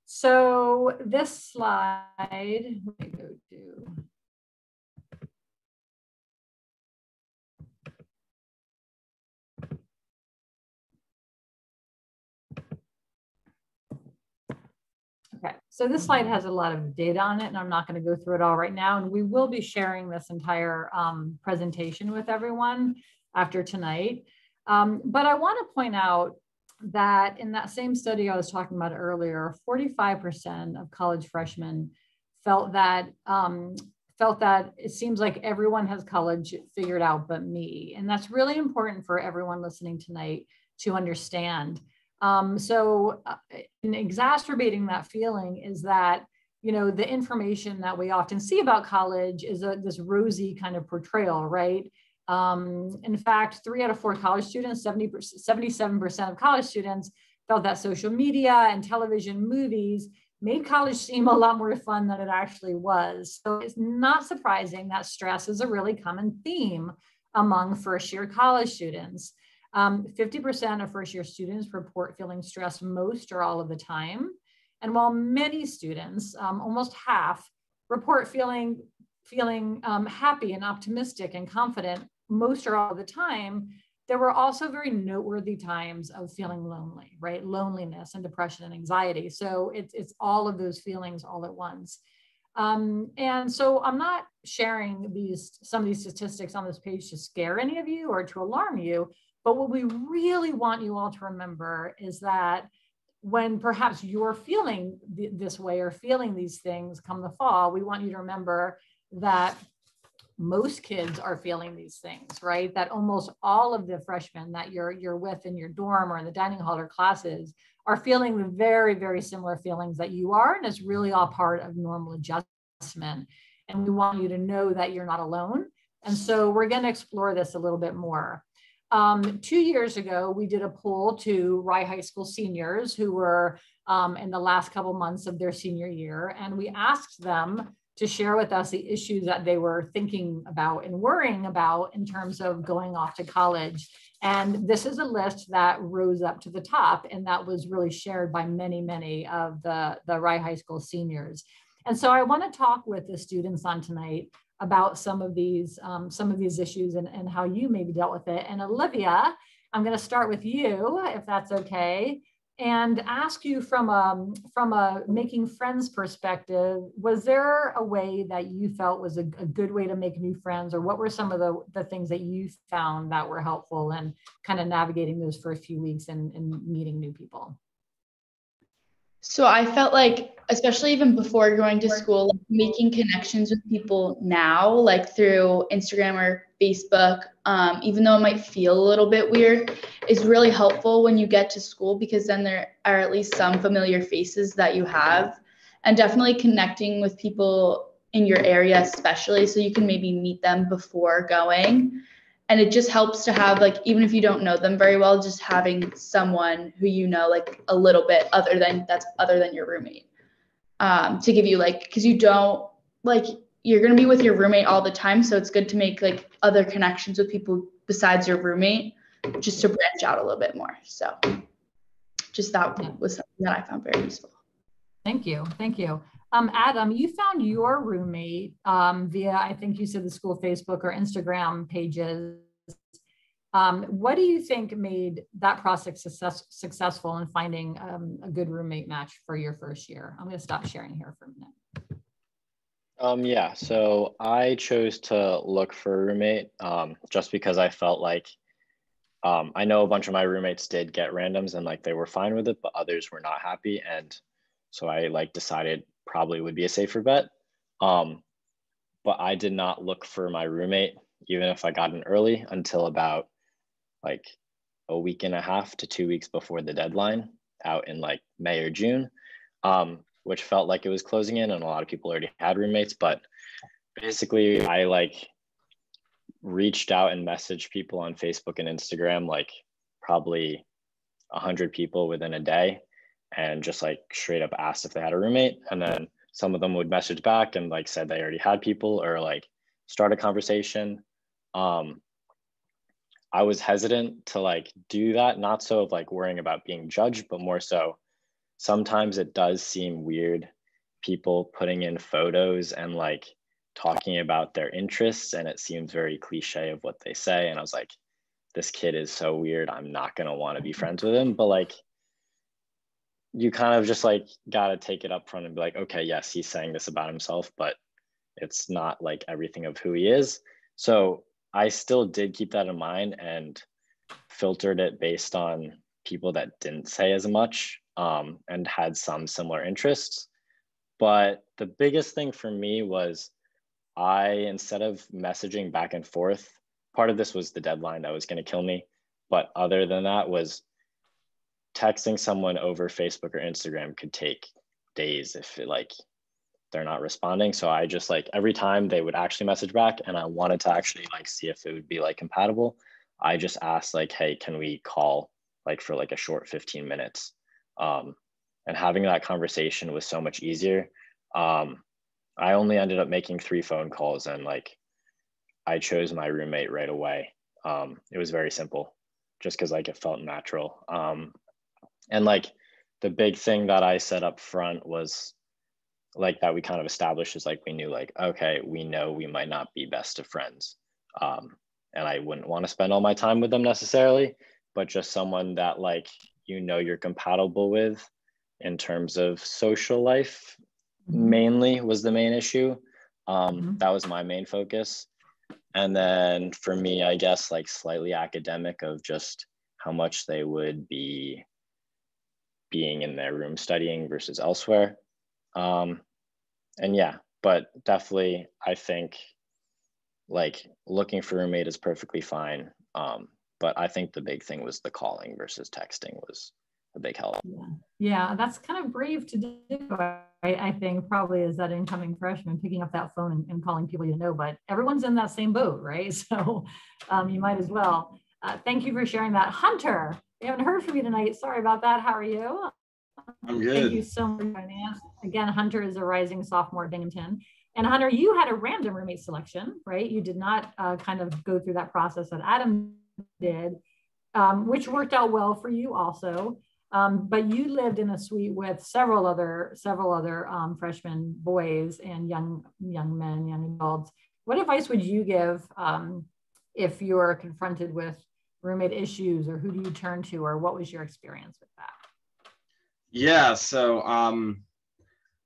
so this slide, let me go to. Okay, so this slide has a lot of data on it, and I'm not going to go through it all right now. And we will be sharing this entire presentation with everyone after tonight. But I want to point out that in that same study I was talking about earlier, 45% of college freshmen felt that it seems like everyone has college figured out but me. And that's really important for everyone listening tonight to understand. In exacerbating that feeling is that, you know, the information that we often see about college is this rosy kind of portrayal, right? In fact, 3 out of 4 college students, 77% of college students felt that social media and television movies made college seem a lot more fun than it actually was. So it's not surprising that stress is a really common theme among first-year college students. 50% of first-year students report feeling stressed most or all of the time. And while many students, almost half, report feeling happy and optimistic and confident most or all the time, there were also very noteworthy times of feeling lonely, right? Loneliness and depression and anxiety. So it's all of those feelings all at once. And so I'm not sharing some of these statistics on this page to scare any of you or to alarm you, but what we really want you all to remember is that when perhaps you're feeling this way or feeling these things come the fall, we want you to remember that most kids are feeling these things, right? That almost all of the freshmen that you're with in your dorm or in the dining hall or classes are feeling the very, very similar feelings that you are. And it's really all part of normal adjustment. And we want you to know that you're not alone. And so we're going to explore this a little bit more. 2 years ago, we did a poll to Rye High School seniors who were in the last couple months of their senior year. And we asked them to share with us the issues that they were thinking about and worrying about in terms of going off to college. And this is a list that rose up to the top, and that was really shared by many, many of the Rye High School seniors. And so I want to talk with the students on tonight about some of these issues and how you maybe dealt with it. And Olivia, I'm going to start with you, if that's okay, and ask you from a making friends perspective, was there a way that you felt was a good way to make new friends, or what were some of the things that you found that were helpful in kind of navigating those first few weeks and meeting new people? So I felt like, especially even before going to school, like making connections with people now, like through Instagram or Facebook, even though it might feel a little bit weird, is really helpful when you get to school, because then there are at least some familiar faces that you have, and definitely connecting with people in your area, especially, so you can maybe meet them before going. And it just helps to have, like, even if you don't know them very well, just having someone who you know, like, a little bit other than your roommate, to give you, like, because you don't, like, you're going to be with your roommate all the time. So it's good to make, like, other connections with people besides your roommate, just to branch out a little bit more. So just that was something that I found very useful. Thank you. Thank you. Adam, you found your roommate via, I think you said, the school Facebook or Instagram pages. What do you think made that process successful in finding a good roommate match for your first year? I'm going to stop sharing here for a minute. Yeah, so I chose to look for a roommate just because I felt like I know a bunch of my roommates did get randoms and like they were fine with it, but others were not happy. And so I like decided probably would be a safer bet. But I did not look for my roommate, even if I got in early, until about like a week and a half to 2 weeks before the deadline, out in like May or June, which felt like it was closing in and a lot of people already had roommates. But basically I like reached out and messaged people on Facebook and Instagram, like probably 100 people within a day, and just like straight up asked if they had a roommate. And then some of them would message back and like said they already had people, or like start a conversation. I was hesitant to like do that, not so of like worrying about being judged, but more so sometimes it does seem weird, people putting in photos and like talking about their interests, and it seems very cliche of what they say. And I was like, this kid is so weird, I'm not gonna want to be friends with him. But like, you kind of just like gotta take it up front and be like, okay, yes, he's saying this about himself, but it's not like everything of who he is. So I still did keep that in mind and filtered it based on people that didn't say as much and had some similar interests. But the biggest thing for me was instead of messaging back and forth, part of this was the deadline that was going to kill me. But other than that was texting someone over Facebook or Instagram could take days if they're not responding. So I just like, every time they would actually message back and I wanted to actually like see if it would be like compatible, I just asked like, hey, can we call like for like a short 15 minutes? And having that conversation was so much easier. I only ended up making 3 phone calls and like I chose my roommate right away. It was very simple, just because like it felt natural. And like the big thing that I said up front was like that we kind of established is like we knew like, okay, we know we might not be best of friends. And I wouldn't want to spend all my time with them necessarily, but just someone that like, you know, you're compatible with in terms of social life mainly was the main issue. That was my main focus. And then for me, I guess like slightly academic of just how much they would be being in their room studying versus elsewhere. And yeah, but definitely I think like looking for a roommate is perfectly fine. But I think the big thing was the calling versus texting was a big help. Yeah, that's kind of brave to do. I think probably as that incoming freshman, picking up that phone and calling people you know, but everyone's in that same boat, right? So you might as well. Thank you for sharing that. Hunter, we haven't heard from you tonight. Sorry about that. How are you? I'm good. Thank you so much for joining us. Again, Hunter is a rising sophomore at Binghamton. And Hunter, you had a random roommate selection, right? You did not kind of go through that process that Adam did, which worked out well for you also. But you lived in a suite with several other freshman boys and young men, young adults. What advice would you give if you're confronted with roommate issues, or who do you turn to, or what was your experience with that? Yeah, so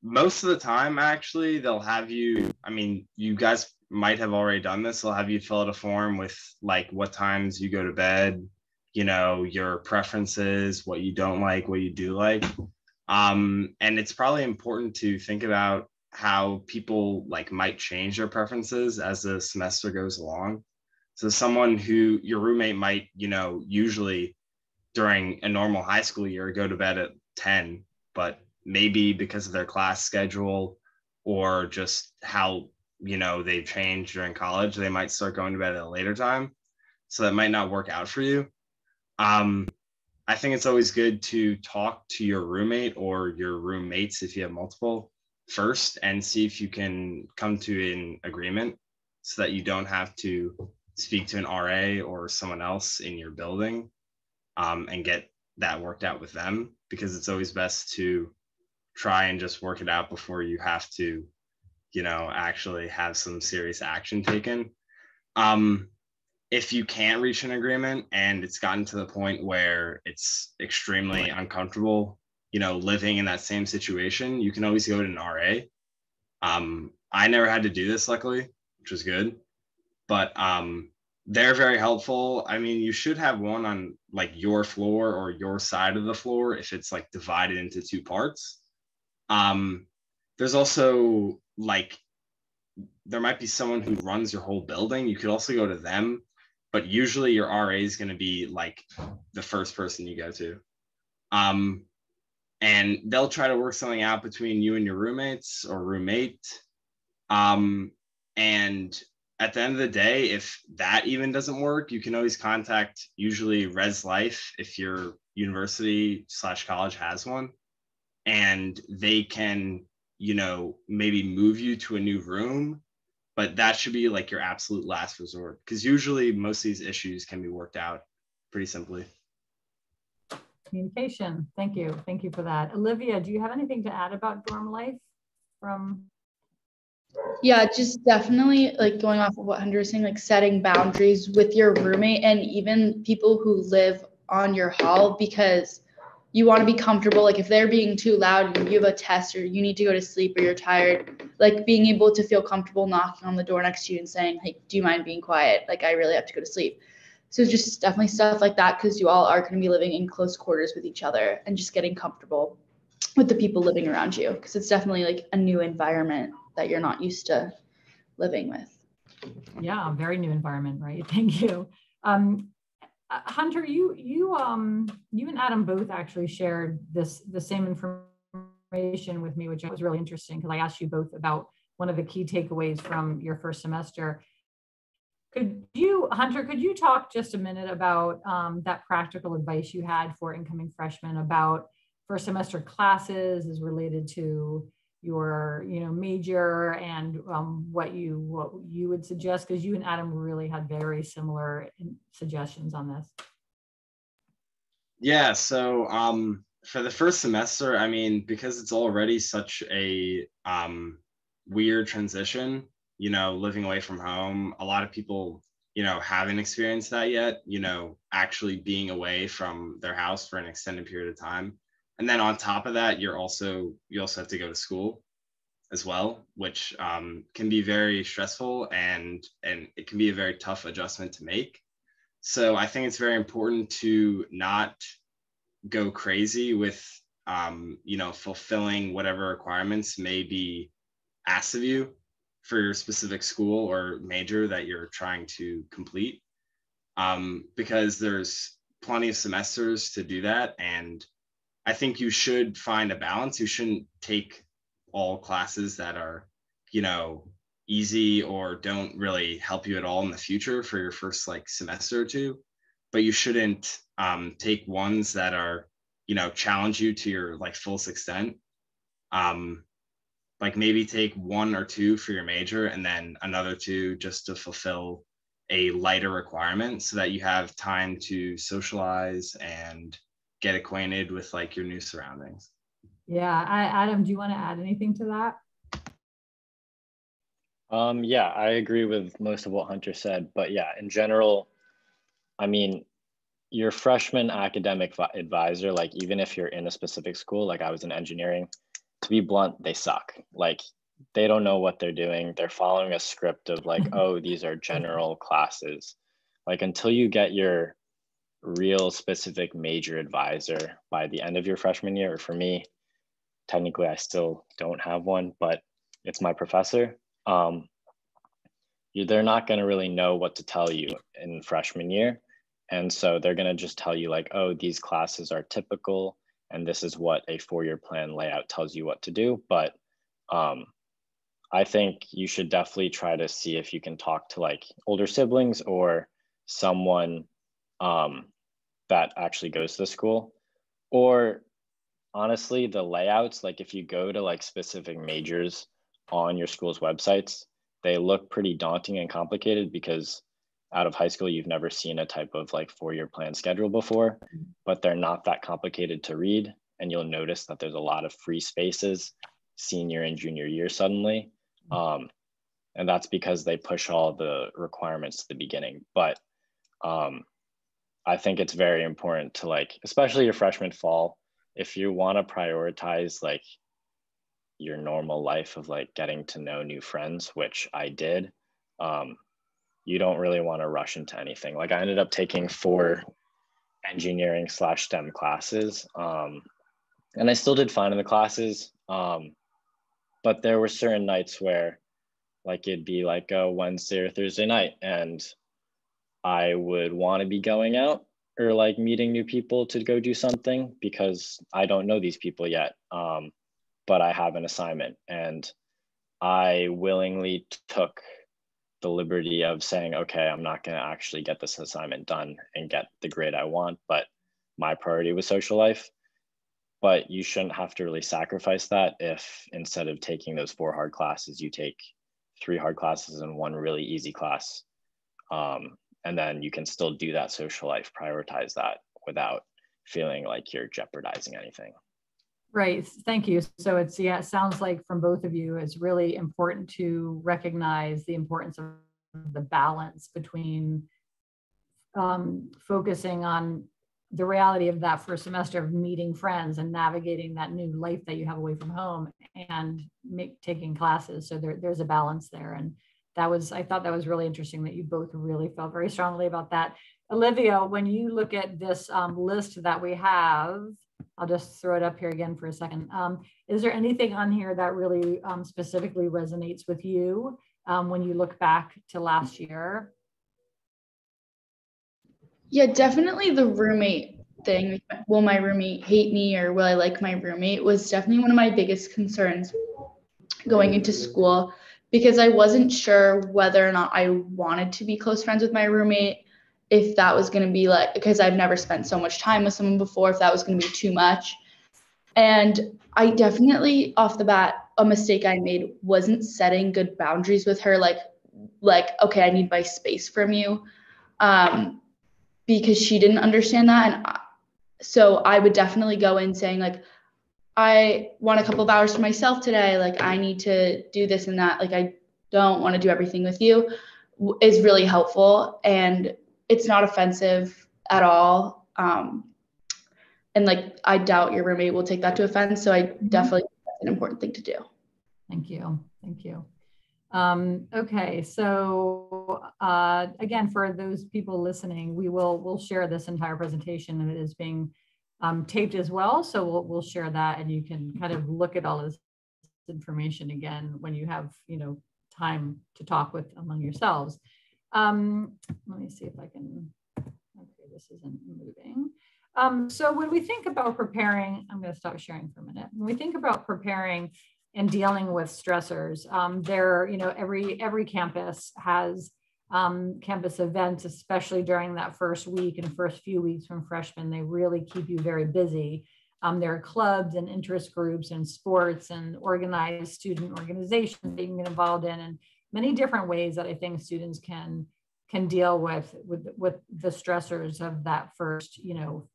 most of the time, actually, they'll have you, I mean, you guys might have already done this. They'll have you fill out a form with like what times you go to bed, you know, your preferences, what you don't like, what you do like. And it's probably important to think about how people like might change their preferences as the semester goes along. So someone who your roommate might, you know, usually during a normal high school year go to bed at 10, but maybe because of their class schedule or just how, you know, they've changed during college, they might start going to bed at a later time. So that might not work out for you. I think it's always good to talk to your roommate or your roommates if you have multiple first and see if you can come to an agreement so that you don't have to speak to an RA or someone else in your building and get that worked out with them, because it's always best to try and just work it out before you have to, you know, actually have some serious action taken. If you can't reach an agreement and it's gotten to the point where it's extremely uncomfortable, you know, living in that same situation, you can always go to an RA. I never had to do this, luckily, which was good, but they're very helpful. I mean, you should have one on like your floor or your side of the floor if it's like divided into two parts. There's also like, there might be someone who runs your whole building. You could also go to them, but usually your RA is going to be like the first person you go to. And they'll try to work something out between you and your roommates or roommate. And at the end of the day, if that even doesn't work, you can always contact usually Res Life if your university/college has one, and they can, you know, maybe move you to a new room, but that should be like your absolute last resort, because usually most of these issues can be worked out pretty simply. Communication. Thank you. Thank you for that. Olivia, do you have anything to add about dorm life from? Yeah, just definitely like going off of what Hunter was saying, like setting boundaries with your roommate and even people who live on your hall, because you want to be comfortable. Like if they're being too loud and you have a test or you need to go to sleep or you're tired, like being able to feel comfortable knocking on the door next to you and saying, hey, do you mind being quiet? Like I really have to go to sleep. So just definitely stuff like that, because you all are going to be living in close quarters with each other and just getting comfortable with the people living around you, because it's definitely like a new environment that you're not used to living with. Yeah, very new environment, right? Thank you. Hunter, you and Adam both actually shared the same information with me, which was really interesting because I asked you both about one of the key takeaways from your first semester. Hunter, could you talk just a minute about that practical advice you had for incoming freshmen about first semester classes as related to your major and what you would suggest, because you and Adam really had very similar suggestions on this. Yeah, so for the first semester, I mean, because it's already such a weird transition, you know, living away from home, a lot of people, you know, haven't experienced that yet, you know, actually being away from their house for an extended period of time. And then on top of that, you also have to go to school as well, which can be very stressful and it can be a very tough adjustment to make. So I think it's very important to not go crazy with, you know, fulfilling whatever requirements may be asked of you for your specific school or major that you're trying to complete, because there's plenty of semesters to do that. And I think you should find a balance. You shouldn't take all classes that are, you know, easy or don't really help you at all in the future for your first like semester or two, but you shouldn't take ones that are, you know, challenge you to your like fullest extent. Like maybe take one or two for your major and then another two just to fulfill a lighter requirement so that you have time to socialize and get acquainted with like your new surroundings. Yeah, Adam, do you want to add anything to that? Yeah, I agree with most of what Hunter said, but yeah, in general, I mean, your freshman academic advisor, like even if you're in a specific school, like I was in engineering, to be blunt, they suck. Like they don't know what they're doing. They're following a script of like, oh, these are general classes. Like until you get your real specific major advisor by the end of your freshman year, or for me, technically I still don't have one, but it's my professor. They're not going to really know what to tell you in freshman year. And so they're going to just tell you like, oh, these classes are typical and this is what a 4-year plan layout tells you what to do. But I think you should definitely try to see if you can talk to like older siblings or someone that actually goes to the school. Or honestly, the layouts, like if you go to like specific majors on your school's websites, they look pretty daunting and complicated because out of high school, you've never seen a type of like 4-year plan schedule before, but they're not that complicated to read. And you'll notice that there's a lot of free spaces senior and junior year suddenly. And that's because they push all the requirements to the beginning. But I think it's very important to like, especially your freshman fall, if you want to prioritize like your normal life of like getting to know new friends, which I did, you don't really want to rush into anything. Like I ended up taking 4 engineering/STEM classes, and I still did fine in the classes, but there were certain nights where like it'd be like a Wednesday or Thursday night and I would want to be going out or like meeting new people to go do something because I don't know these people yet, but I have an assignment, and I willingly took the liberty of saying, okay, I'm not going to actually get this assignment done and get the grade I want, but my priority was social life. But you shouldn't have to really sacrifice that if instead of taking those 4 hard classes, you take 3 hard classes and 1 really easy class. And then you can still do that social life, prioritize that without feeling like you're jeopardizing anything. Right, thank you. So it's, yeah, it sounds like from both of you, it's really important to recognize the importance of the balance between focusing on the reality of that first semester of meeting friends and navigating that new life that you have away from home and taking classes. So there's a balance there. And I thought that was really interesting that you both really felt very strongly about that. Olivia, when you look at this list that we have, I'll just throw it up here again for a second. Is there anything on here that really specifically resonates with you when you look back to last year? Yeah, definitely the roommate thing. Will my roommate hate me or will I like my roommate was definitely one of my biggest concerns going into school, because I wasn't sure whether or not I wanted to be close friends with my roommate, if that was going to be like, because I've never spent so much time with someone before, if that was going to be too much. And I definitely, off the bat, a mistake I made wasn't setting good boundaries with her, like, okay, I need my space from you, because she didn't understand that. And so I would definitely go in saying like, I want a couple of hours to myself today. Like I need to do this and that. Like I don't want to do everything with you, is really helpful. And it's not offensive at all. And like, I doubt your roommate will take that to offense. So I definitely think that's an important thing to do. Thank you. Thank you. Okay, so again, for those people listening, we'll share this entire presentation, and it is being taped as well. So we'll share that, and you can kind of look at all this information again when you have, time to talk with among yourselves. Let me see if I can, okay, this isn't moving. So when we think about preparing, I'm going to stop sharing for a minute. When we think about preparing and dealing with stressors, every campus has campus events, especially during that first week and first few weeks from freshmen. They really keep you very busy. There are clubs and interest groups and sports and organized student organizations that you can get involved in, and many different ways that I think students can can deal with the stressors of that first,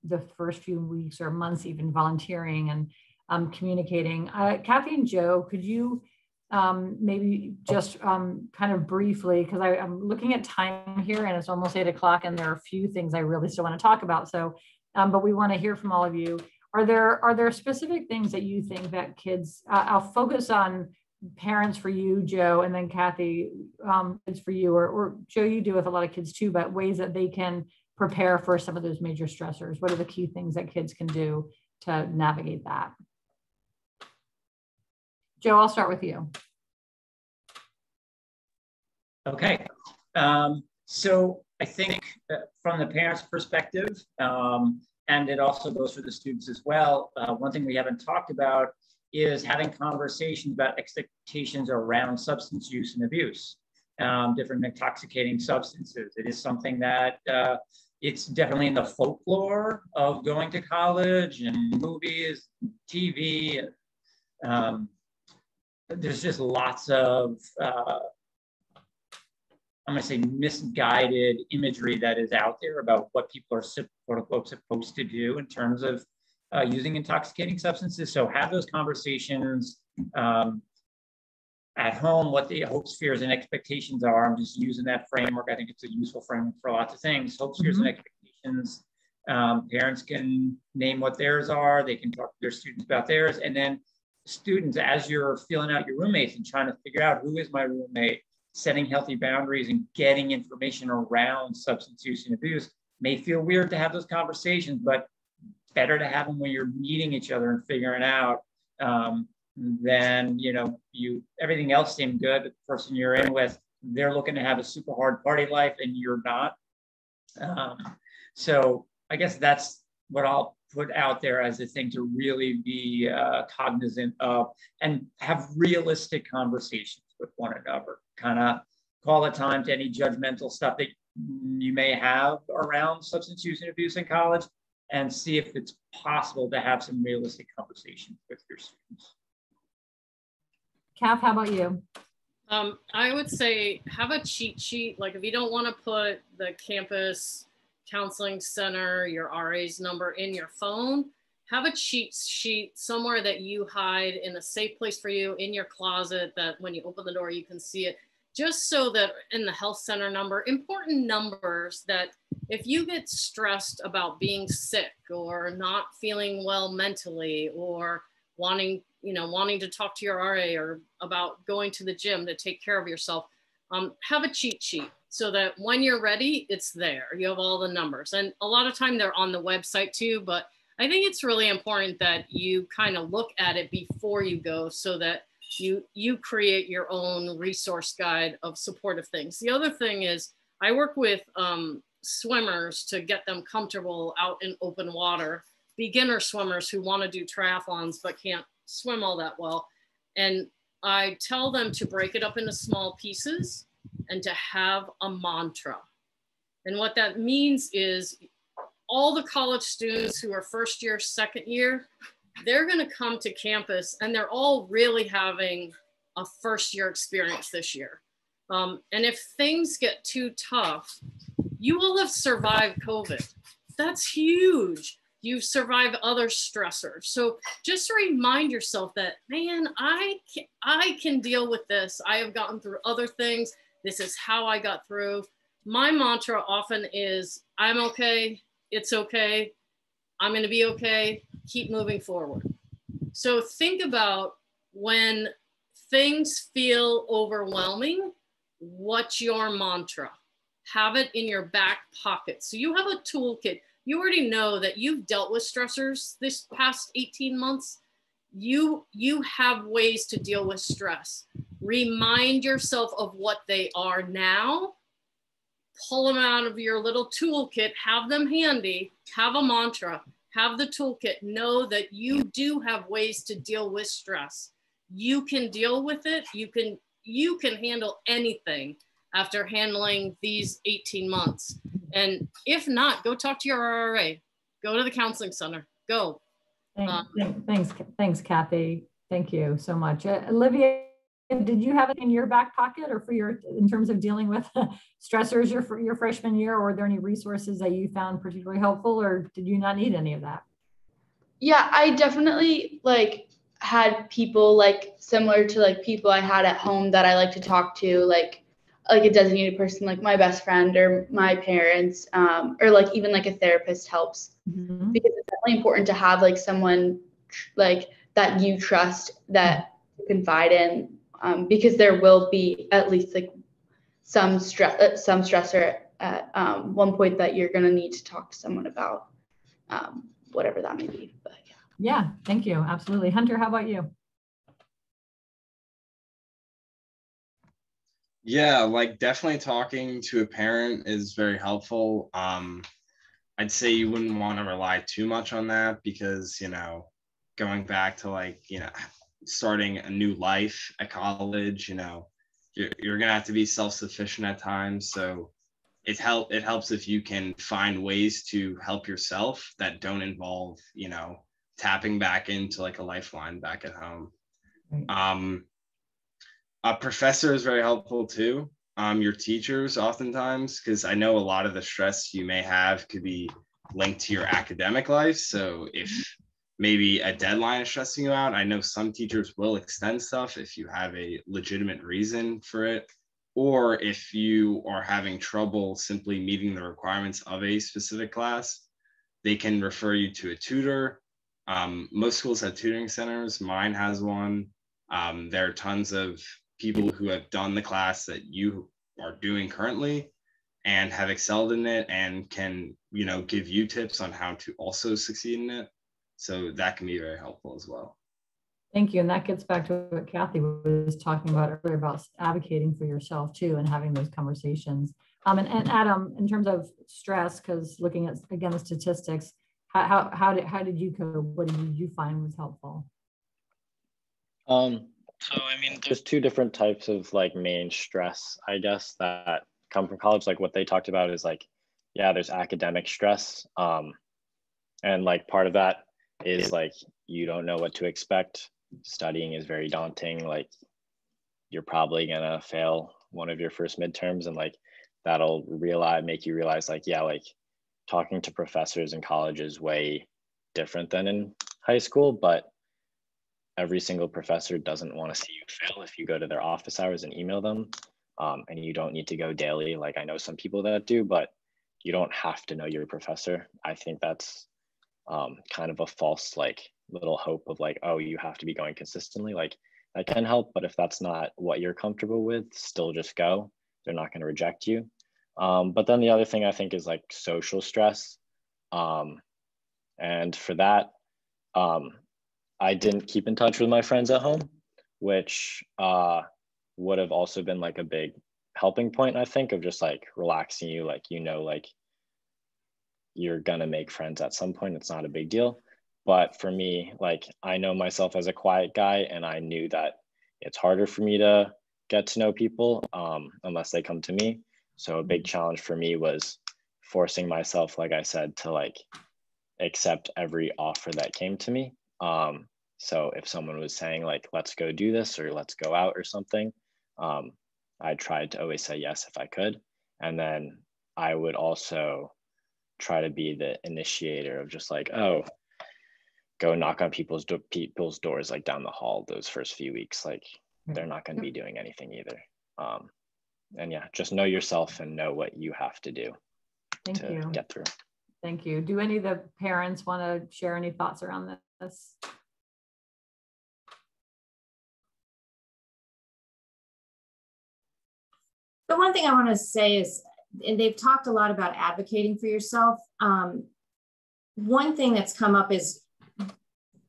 the first few weeks or months, even volunteering and communicating. Kathy and Joe, could you maybe just kind of briefly, because I'm looking at time here and it's almost 8 o'clock and there are a few things I really still want to talk about. So, but we want to hear from all of you. Are there specific things that you think that kids, I'll focus on parents for you, Joe, and then Kathy, it's for you, or Joe, you do with a lot of kids too, but ways that they can prepare for some of those major stressors. What are the key things that kids can do to navigate that? Joe, I'll start with you. Okay. So I think from the parents' perspective, and it also goes for the students as well, one thing we haven't talked about is having conversations about expectations around substance use and abuse, different intoxicating substances. It is something that it's definitely in the folklore of going to college and movies, TV. There's just lots of, I'm going to say, misguided imagery that is out there about what people are quote unquote supposed to do in terms of using intoxicating substances. So have those conversations at home, what the hopes, fears, and expectations are. I'm just using that framework. I think it's a useful framework for lots of things. Hopes, fears, and expectations. Parents can name what theirs are. They can talk to their students about theirs. And then students, as you're filling out your roommates and trying to figure out who is my roommate, setting healthy boundaries and getting information around substance use and abuse, may feel weird to have those conversations, but better to have them when you're meeting each other and figuring out. Then everything else seemed good, but the person you're in with, they're looking to have a super hard party life and you're not. So I guess that's what I'll put out there as a thing to really be cognizant of and have realistic conversations with one another. Kind of call a time to any judgmental stuff that you may have around substance use and abuse in college, and see if it's possible to have some realistic conversations with your students. Kath, how about you? I would say have a cheat sheet. Like if you don't want to put the campus counseling center, your RA's number in your phone, have a cheat sheet somewhere that you hide in a safe place for you in your closet, that when you open the door, you can see it. Just so that in the health center number, important numbers that if you get stressed about being sick or not feeling well mentally or wanting to talk to your RA or about going to the gym to take care of yourself, have a cheat sheet so that when you're ready, it's there. You have all the numbers. And a lot of time they're on the website too, but I think it's really important that you kind of look at it before you go so that you create your own resource guide of supportive things. The other thing is I work with swimmers to get them comfortable out in open water, beginner swimmers who want to do triathlons but can't swim all that well. And I tell them to break it up into small pieces and to have a mantra. And what that means is all the college students who are first year, second year, they're going to come to campus and they're all really having a first year experience this year. And if things get too tough, you will have survived COVID. That's huge. You've survived other stressors. So just remind yourself that, man, I can deal with this. I have gotten through other things. This is how I got through. My mantra often is, I'm okay. It's okay. I'm going to be okay. Keep moving forward. So think about when things feel overwhelming, what's your mantra? Have it in your back pocket. So you have a toolkit. You already know that you've dealt with stressors this past 18 months. You have ways to deal with stress. Remind yourself of what they are now. Pull them out of your little toolkit, have them handy, have a mantra, have the toolkit. Know that you do have ways to deal with stress. You can deal with it. You can handle anything after handling these 18 months. And if not, go talk to your RA, go to the counseling center, go. Thanks, Kathy. Thank you so much. Olivia, did you have it in your back pocket or for your, in terms of dealing with stressors your freshman year, or were there any resources that you found particularly helpful, or did you not need any of that? Yeah, I definitely like had people like similar to like people I had at home that I like to talk to, like a designated person, like my best friend or my parents, or like even like a therapist helps. Mm-hmm. Because it's definitely important to have like someone like that you trust that you confide in, because there will be at least like some stressor at one point that you're going to need to talk to someone about, whatever that may be. But yeah, thank you. Absolutely. Hunter, how about you? Yeah, like definitely talking to a parent is very helpful. I'd say you wouldn't want to rely too much on that because, you know, going back to like, you know, starting a new life at college, you know, you're going to have to be self-sufficient at times. So it helps if you can find ways to help yourself that don't involve, you know, tapping back into like a lifeline back at home. Right. A professor is very helpful too. Your teachers oftentimes, because I know a lot of the stress you may have could be linked to your academic life. So if maybe a deadline is stressing you out, I know some teachers will extend stuff if you have a legitimate reason for it, or if you are having trouble simply meeting the requirements of a specific class, they can refer you to a tutor. Most schools have tutoring centers. Mine has one. There are tons of people who have done the class that you are doing currently and have excelled in it and can, you know, give you tips on how to also succeed in it. So that can be very helpful as well. Thank you. And that gets back to what Kathy was talking about earlier about advocating for yourself too and having those conversations. And Adam, in terms of stress, because looking at, again, the statistics, how did you cope? What did you find was helpful? So, I mean, there's two different types of like main stress, I guess, that come from college. Like what they talked about is like, yeah, there's academic stress. And like part of that is like, you don't know what to expect. Studying is very daunting. Like you're probably gonna fail one of your first midterms, and like, that'll make you realize like, yeah, like talking to professors in college is way different than in high school, but every single professor doesn't want to see you fail if you go to their office hours and email them. And you don't need to go daily. Like I know some people that do, but you don't have to know your professor. I think that's kind of a false like little hope of like, oh, you have to be going consistently. Like that can help, but if that's not what you're comfortable with, still just go. They're not going to reject you. But then the other thing I think is like social stress. And for that, I didn't keep in touch with my friends at home, which would have also been like a big helping point, I think, of just like relaxing you, like, you know, like you're gonna make friends at some point. It's not a big deal. But for me, like I know myself as a quiet guy, and I knew that it's harder for me to get to know people unless they come to me. So a big challenge for me was forcing myself, like I said, to like accept every offer that came to me. So if someone was saying like, let's go do this or let's go out or something, I tried to always say yes if I could. And then I would also try to be the initiator of just like, oh, go knock on people's doors like down the hall those first few weeks. Like they're not going to be doing anything either. And yeah, just know yourself and know what you have to do to get through. Thank you. Do any of the parents want to share any thoughts around this? The one thing I want to say is, and they've talked a lot about advocating for yourself. One thing that's come up is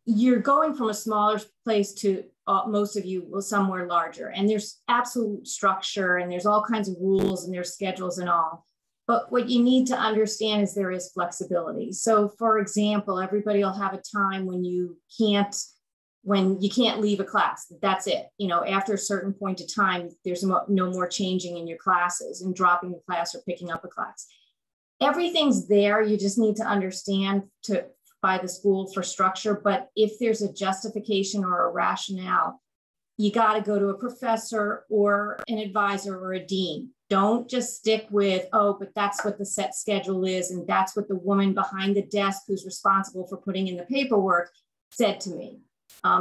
you're going from a smaller place to most of you somewhere larger, and there's absolute structure and there's all kinds of rules and there's schedules and all. But what you need to understand is there is flexibility. So for example, everybody will have a time when you can't leave a class. That's it. You know, after a certain point of time, there's no more changing in your classes and dropping a class or picking up a class. Everything's there. You just need to understand by the school for structure. But if there's a justification or a rationale, you got to go to a professor or an advisor or a dean. Don't just stick with, oh, but that's what the set schedule is, and that's what the woman behind the desk who's responsible for putting in the paperwork said to me.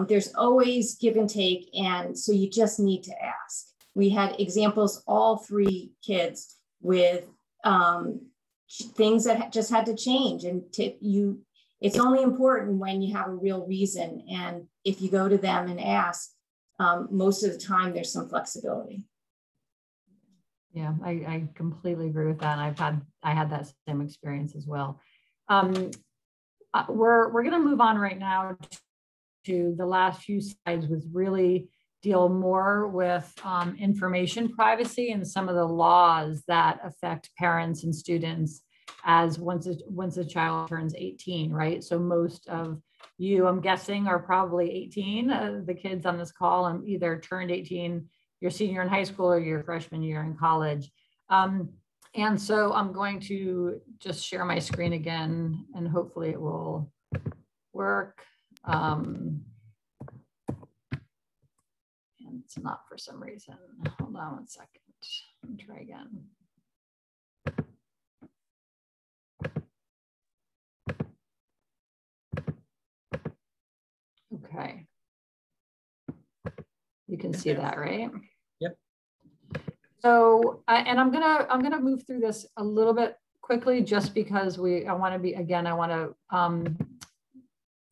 There's always give and take, and so you just need to ask. We had examples, all 3 kids with things that just had to change, and it's only important when you have a real reason, and if you go to them and ask, most of the time there's some flexibility. Yeah, I completely agree with that. And I had that same experience as well. We're going to move on right now to the last few slides, with really deal more with information privacy and some of the laws that affect parents and students as once a child turns 18, right? So most of you, I'm guessing, are probably 18. The kids on this call either turned 18 your senior in high school or your freshman year in college. And so I'm going to just share my screen again, and hopefully it will work. And it's not for some reason. Hold on one second. Let me try again. Okay. You can see that, right? Yep. So, and I'm gonna move through this a little bit quickly, just because I want to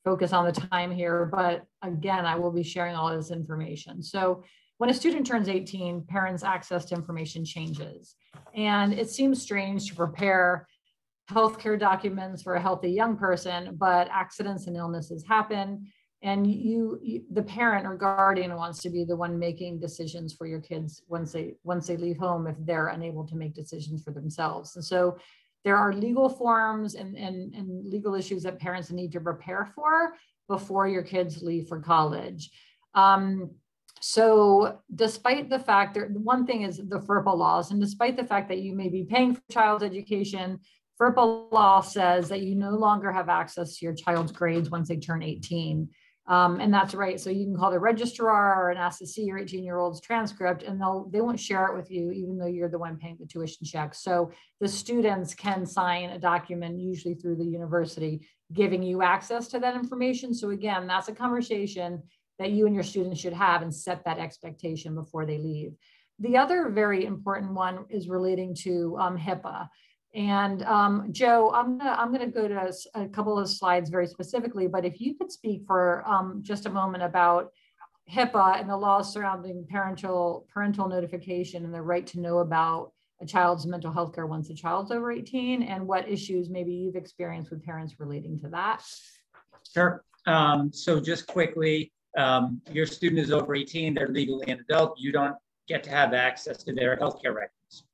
focus on the time here. But again, I will be sharing all this information. So, when a student turns 18, parents' access to information changes, and it seems strange to prepare healthcare documents for a healthy young person, but accidents and illnesses happen. And the parent or guardian wants to be the one making decisions for your kids once they leave home, if they're unable to make decisions for themselves. And so there are legal forms and legal issues that parents need to prepare for before your kids leave for college. So despite the fact that one thing is the FERPA laws, and despite the fact that you may be paying for child education, FERPA law says that you no longer have access to your child's grades once they turn 18. And that's right. So you can call the registrar and ask to see your 18-year-old's transcript, and they won't share it with you, even though you're the one paying the tuition check. So the students can sign a document, usually through the university, giving you access to that information. So again, that's a conversation that you and your students should have and set that expectation before they leave. The other very important one is relating to HIPAA. And Joe, I'm gonna go to a couple of slides very specifically, but if you could speak for just a moment about HIPAA and the laws surrounding parental notification and the right to know about a child's mental health care once a child's over 18, and what issues maybe you've experienced with parents relating to that. Sure. So just quickly, your student is over 18, they're legally an adult, you don't get to have access to their healthcare records.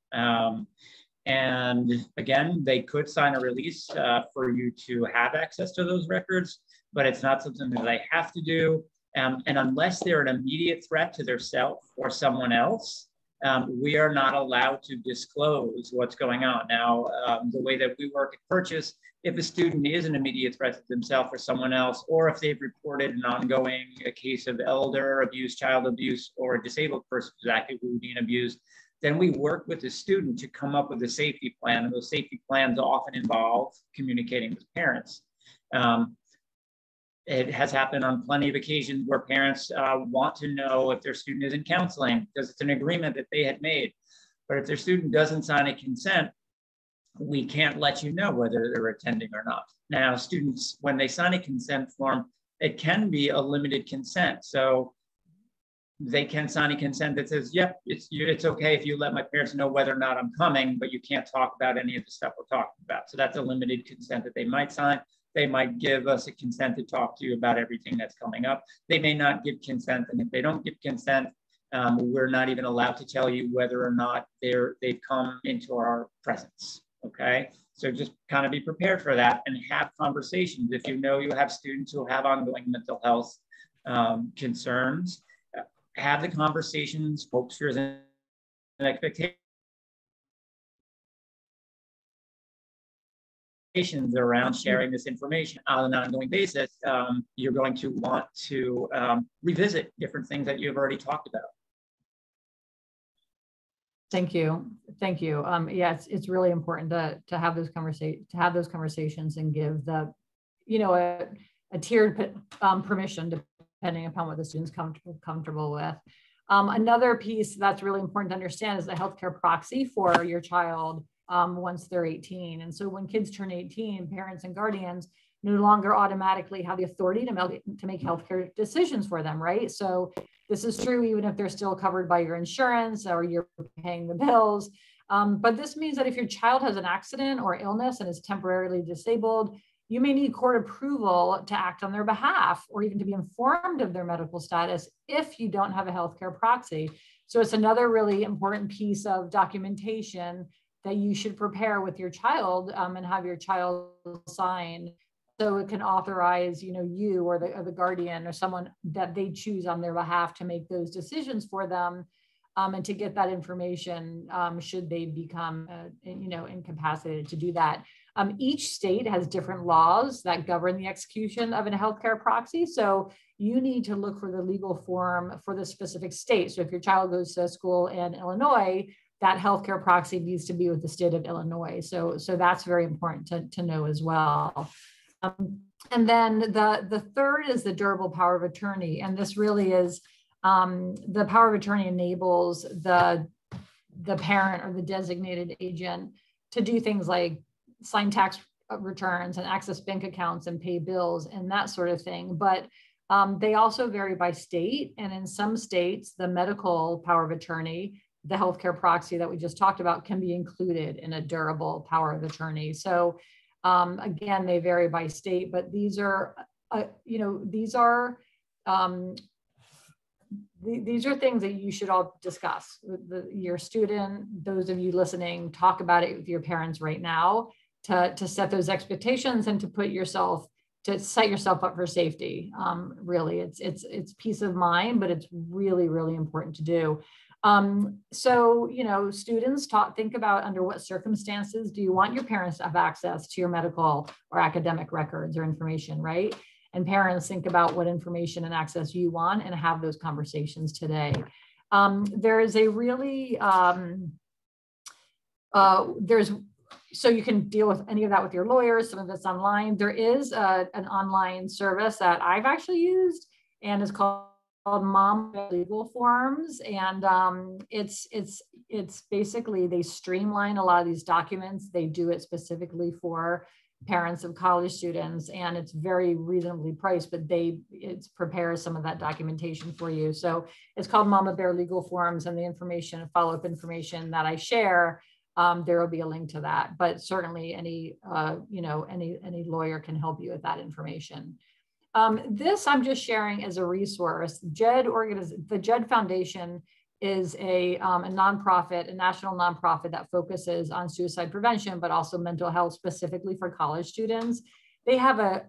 And again, they could sign a release for you to have access to those records, but it's not something that they have to do. And unless they're an immediate threat to their self or someone else, we are not allowed to disclose what's going on. Now, the way that we work at Purchase, if a student is an immediate threat to themselves or someone else, or if they've reported an ongoing case of elder abuse, child abuse, or a disabled person who's actively being abused, then we work with the student to come up with a safety plan. And those safety plans often involve communicating with parents. It has happened on plenty of occasions where parents want to know if their student is in counseling because it's an agreement that they had made. But if their student doesn't sign a consent, we can't let you know whether they're attending or not. Now, students, when they sign a consent form, it can be a limited consent. So they can sign a consent that says, yep, it's okay if you let my parents know whether or not I'm coming, but you can't talk about any of the stuff we're talking about. So that's a limited consent that they might sign. They might give us a consent to talk to you about everything that's coming up. They may not give consent, and if they don't give consent, we're not even allowed to tell you whether or not they've come into our presence, okay? So just kind of be prepared for that and have conversations. If you know you have students who have ongoing mental health concerns, have the conversations, focus your expectations. around sharing this information on an ongoing basis, you're going to want to revisit different things that you've already talked about. Thank you. Thank you. Yeah, it's really important to have those conversations and give the, a tiered permission depending upon what the student's comfortable with. Another piece that's really important to understand is the healthcare proxy for your child once they're 18. And so when kids turn 18, parents and guardians no longer automatically have the authority to make healthcare decisions for them, right? So this is true even if they're still covered by your insurance or you're paying the bills. But this means that if your child has an accident or illness and is temporarily disabled, you may need court approval to act on their behalf or even to be informed of their medical status if you don't have a healthcare proxy. So it's another really important piece of documentation that you should prepare with your child and have your child sign, so it can authorize, you or the guardian or someone that they choose on their behalf to make those decisions for them, and to get that information should they become, incapacitated to do that. Each state has different laws that govern the execution of a healthcare proxy. So you need to look for the legal form for the specific state. So if your child goes to school in Illinois, that healthcare proxy needs to be with the state of Illinois. So that's very important to know as well. And then the third is the durable power of attorney. And this really is the power of attorney enables the parent or the designated agent to do things like sign tax returns and access bank accounts and pay bills and that sort of thing. But they also vary by state. And in some states, the medical power of attorney, the healthcare proxy that we just talked about, can be included in a durable power of attorney. So again, they vary by state, but these are things that you should all discuss with your student. Those of you listening, talk about it with your parents right now to set those expectations and to set yourself up for safety. Really, it's peace of mind, but it's really, really important to do. So, students think about under what circumstances do you want your parents to have access to your medical or academic records or information, right? And parents think about what information and access you want and have those conversations today. There is a really, so you can deal with any of that with your lawyers. Some of it's online. There is an online service that I've actually used, and it's called Mom Legal Forms, and it's basically they streamline a lot of these documents. They do it specifically for parents of college students, and it's very reasonably priced, but it prepares some of that documentation for you. So it's called Mama Bear Legal Forms, and the information, follow-up information that I share, there will be a link to that. But certainly any lawyer can help you with that information. This I'm just sharing as a resource. The JED Foundation is a nonprofit, a national nonprofit that focuses on suicide prevention, but also mental health specifically for college students. They have a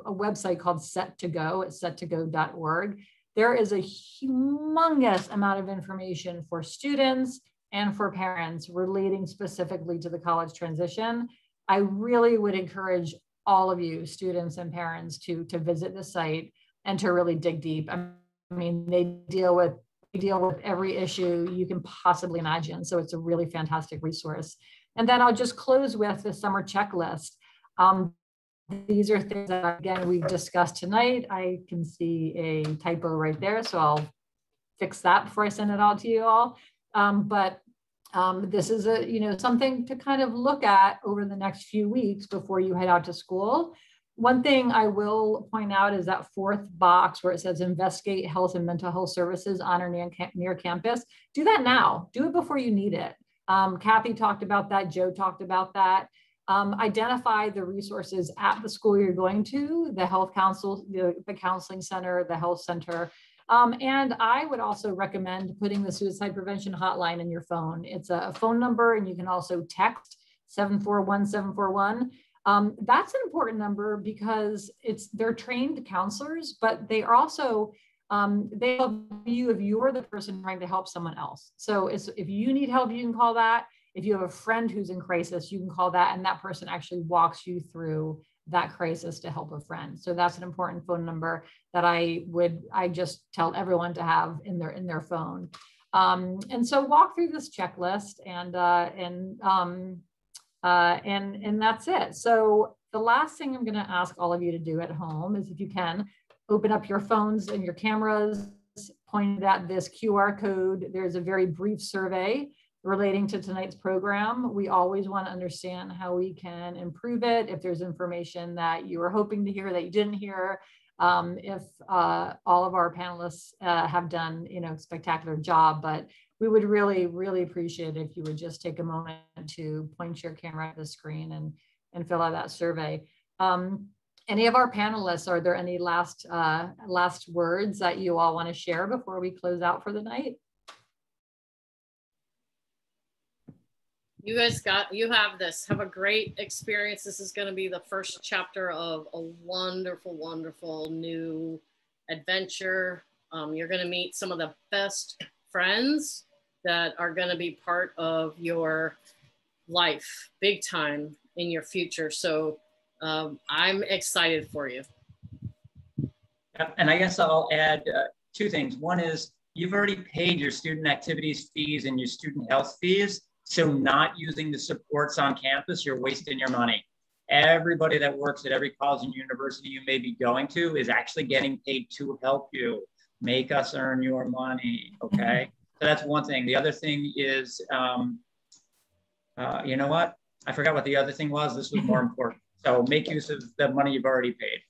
website called Set to Go at settogo.org. There is a humongous amount of information for students and for parents relating specifically to the college transition. I really would encourage all of you, students and parents, to visit the site and to really dig deep. I mean, they deal with every issue you can possibly imagine. So it's a really fantastic resource. And then I'll just close with the summer checklist. These are things that, again, we've discussed tonight. I can see a typo right there, so I'll fix that before I send it all to you all. This is something to kind of look at over the next few weeks before you head out to school. One thing I will point out is that fourth box where it says investigate health and mental health services on or near campus. Do that now. Do it before you need it. Kathy talked about that. Joe talked about that. Identify the resources at the school you're going to, the health council, the counseling center, the health center. And I would also recommend putting the suicide prevention hotline in your phone. It's a phone number, and you can also text 741-741. That's an important number because they're trained counselors, but they are also, they help you if you're the person trying to help someone else. So if you need help, you can call that. If you have a friend who's in crisis, you can call that, and that person actually walks you through that crisis to help a friend. So that's an important phone number that I just tell everyone to have in their phone. And so walk through this checklist, and that's it. So the last thing I'm going to ask all of you to do at home is, if you can, open up your phones and your cameras, point at this QR code. There's a very brief survey relating to tonight's program. We always want to understand how we can improve it. If there's information that you were hoping to hear that you didn't hear, if all of our panelists have done, a spectacular job, but we would really, really appreciate it if you would just take a moment to point your camera at the screen and fill out that survey. Any of our panelists, are there any last words that you all want to share before we close out for the night? You guys have this. Have a great experience. This is going to be the first chapter of a wonderful, wonderful new adventure. You're going to meet some of the best friends that are going to be part of your life, big time in your future. So I'm excited for you. And I guess I'll add two things. One is, you've already paid your student activities fees and your student health fees. So not using the supports on campus, you're wasting your money. Everybody that works at every college and university you may be going to is actually getting paid to help you. Make us earn your money, okay? So that's one thing. The other thing is, you know what? I forgot what the other thing was. This was more important. So make use of the money you've already paid.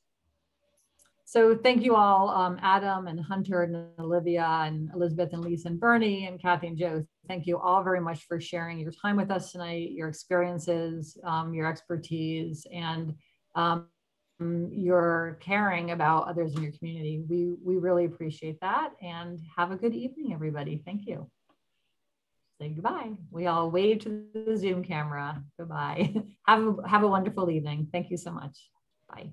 So thank you all, Adam and Hunter and Olivia and Elizabeth and Lisa and Bernie and Kathy and Joe. Thank you all very much for sharing your time with us tonight, your experiences, your expertise, and your caring about others in your community. We really appreciate that, and have a good evening, everybody. Thank you. Say goodbye. We all wave to the Zoom camera. Goodbye. Have a wonderful evening. Thank you so much. Bye.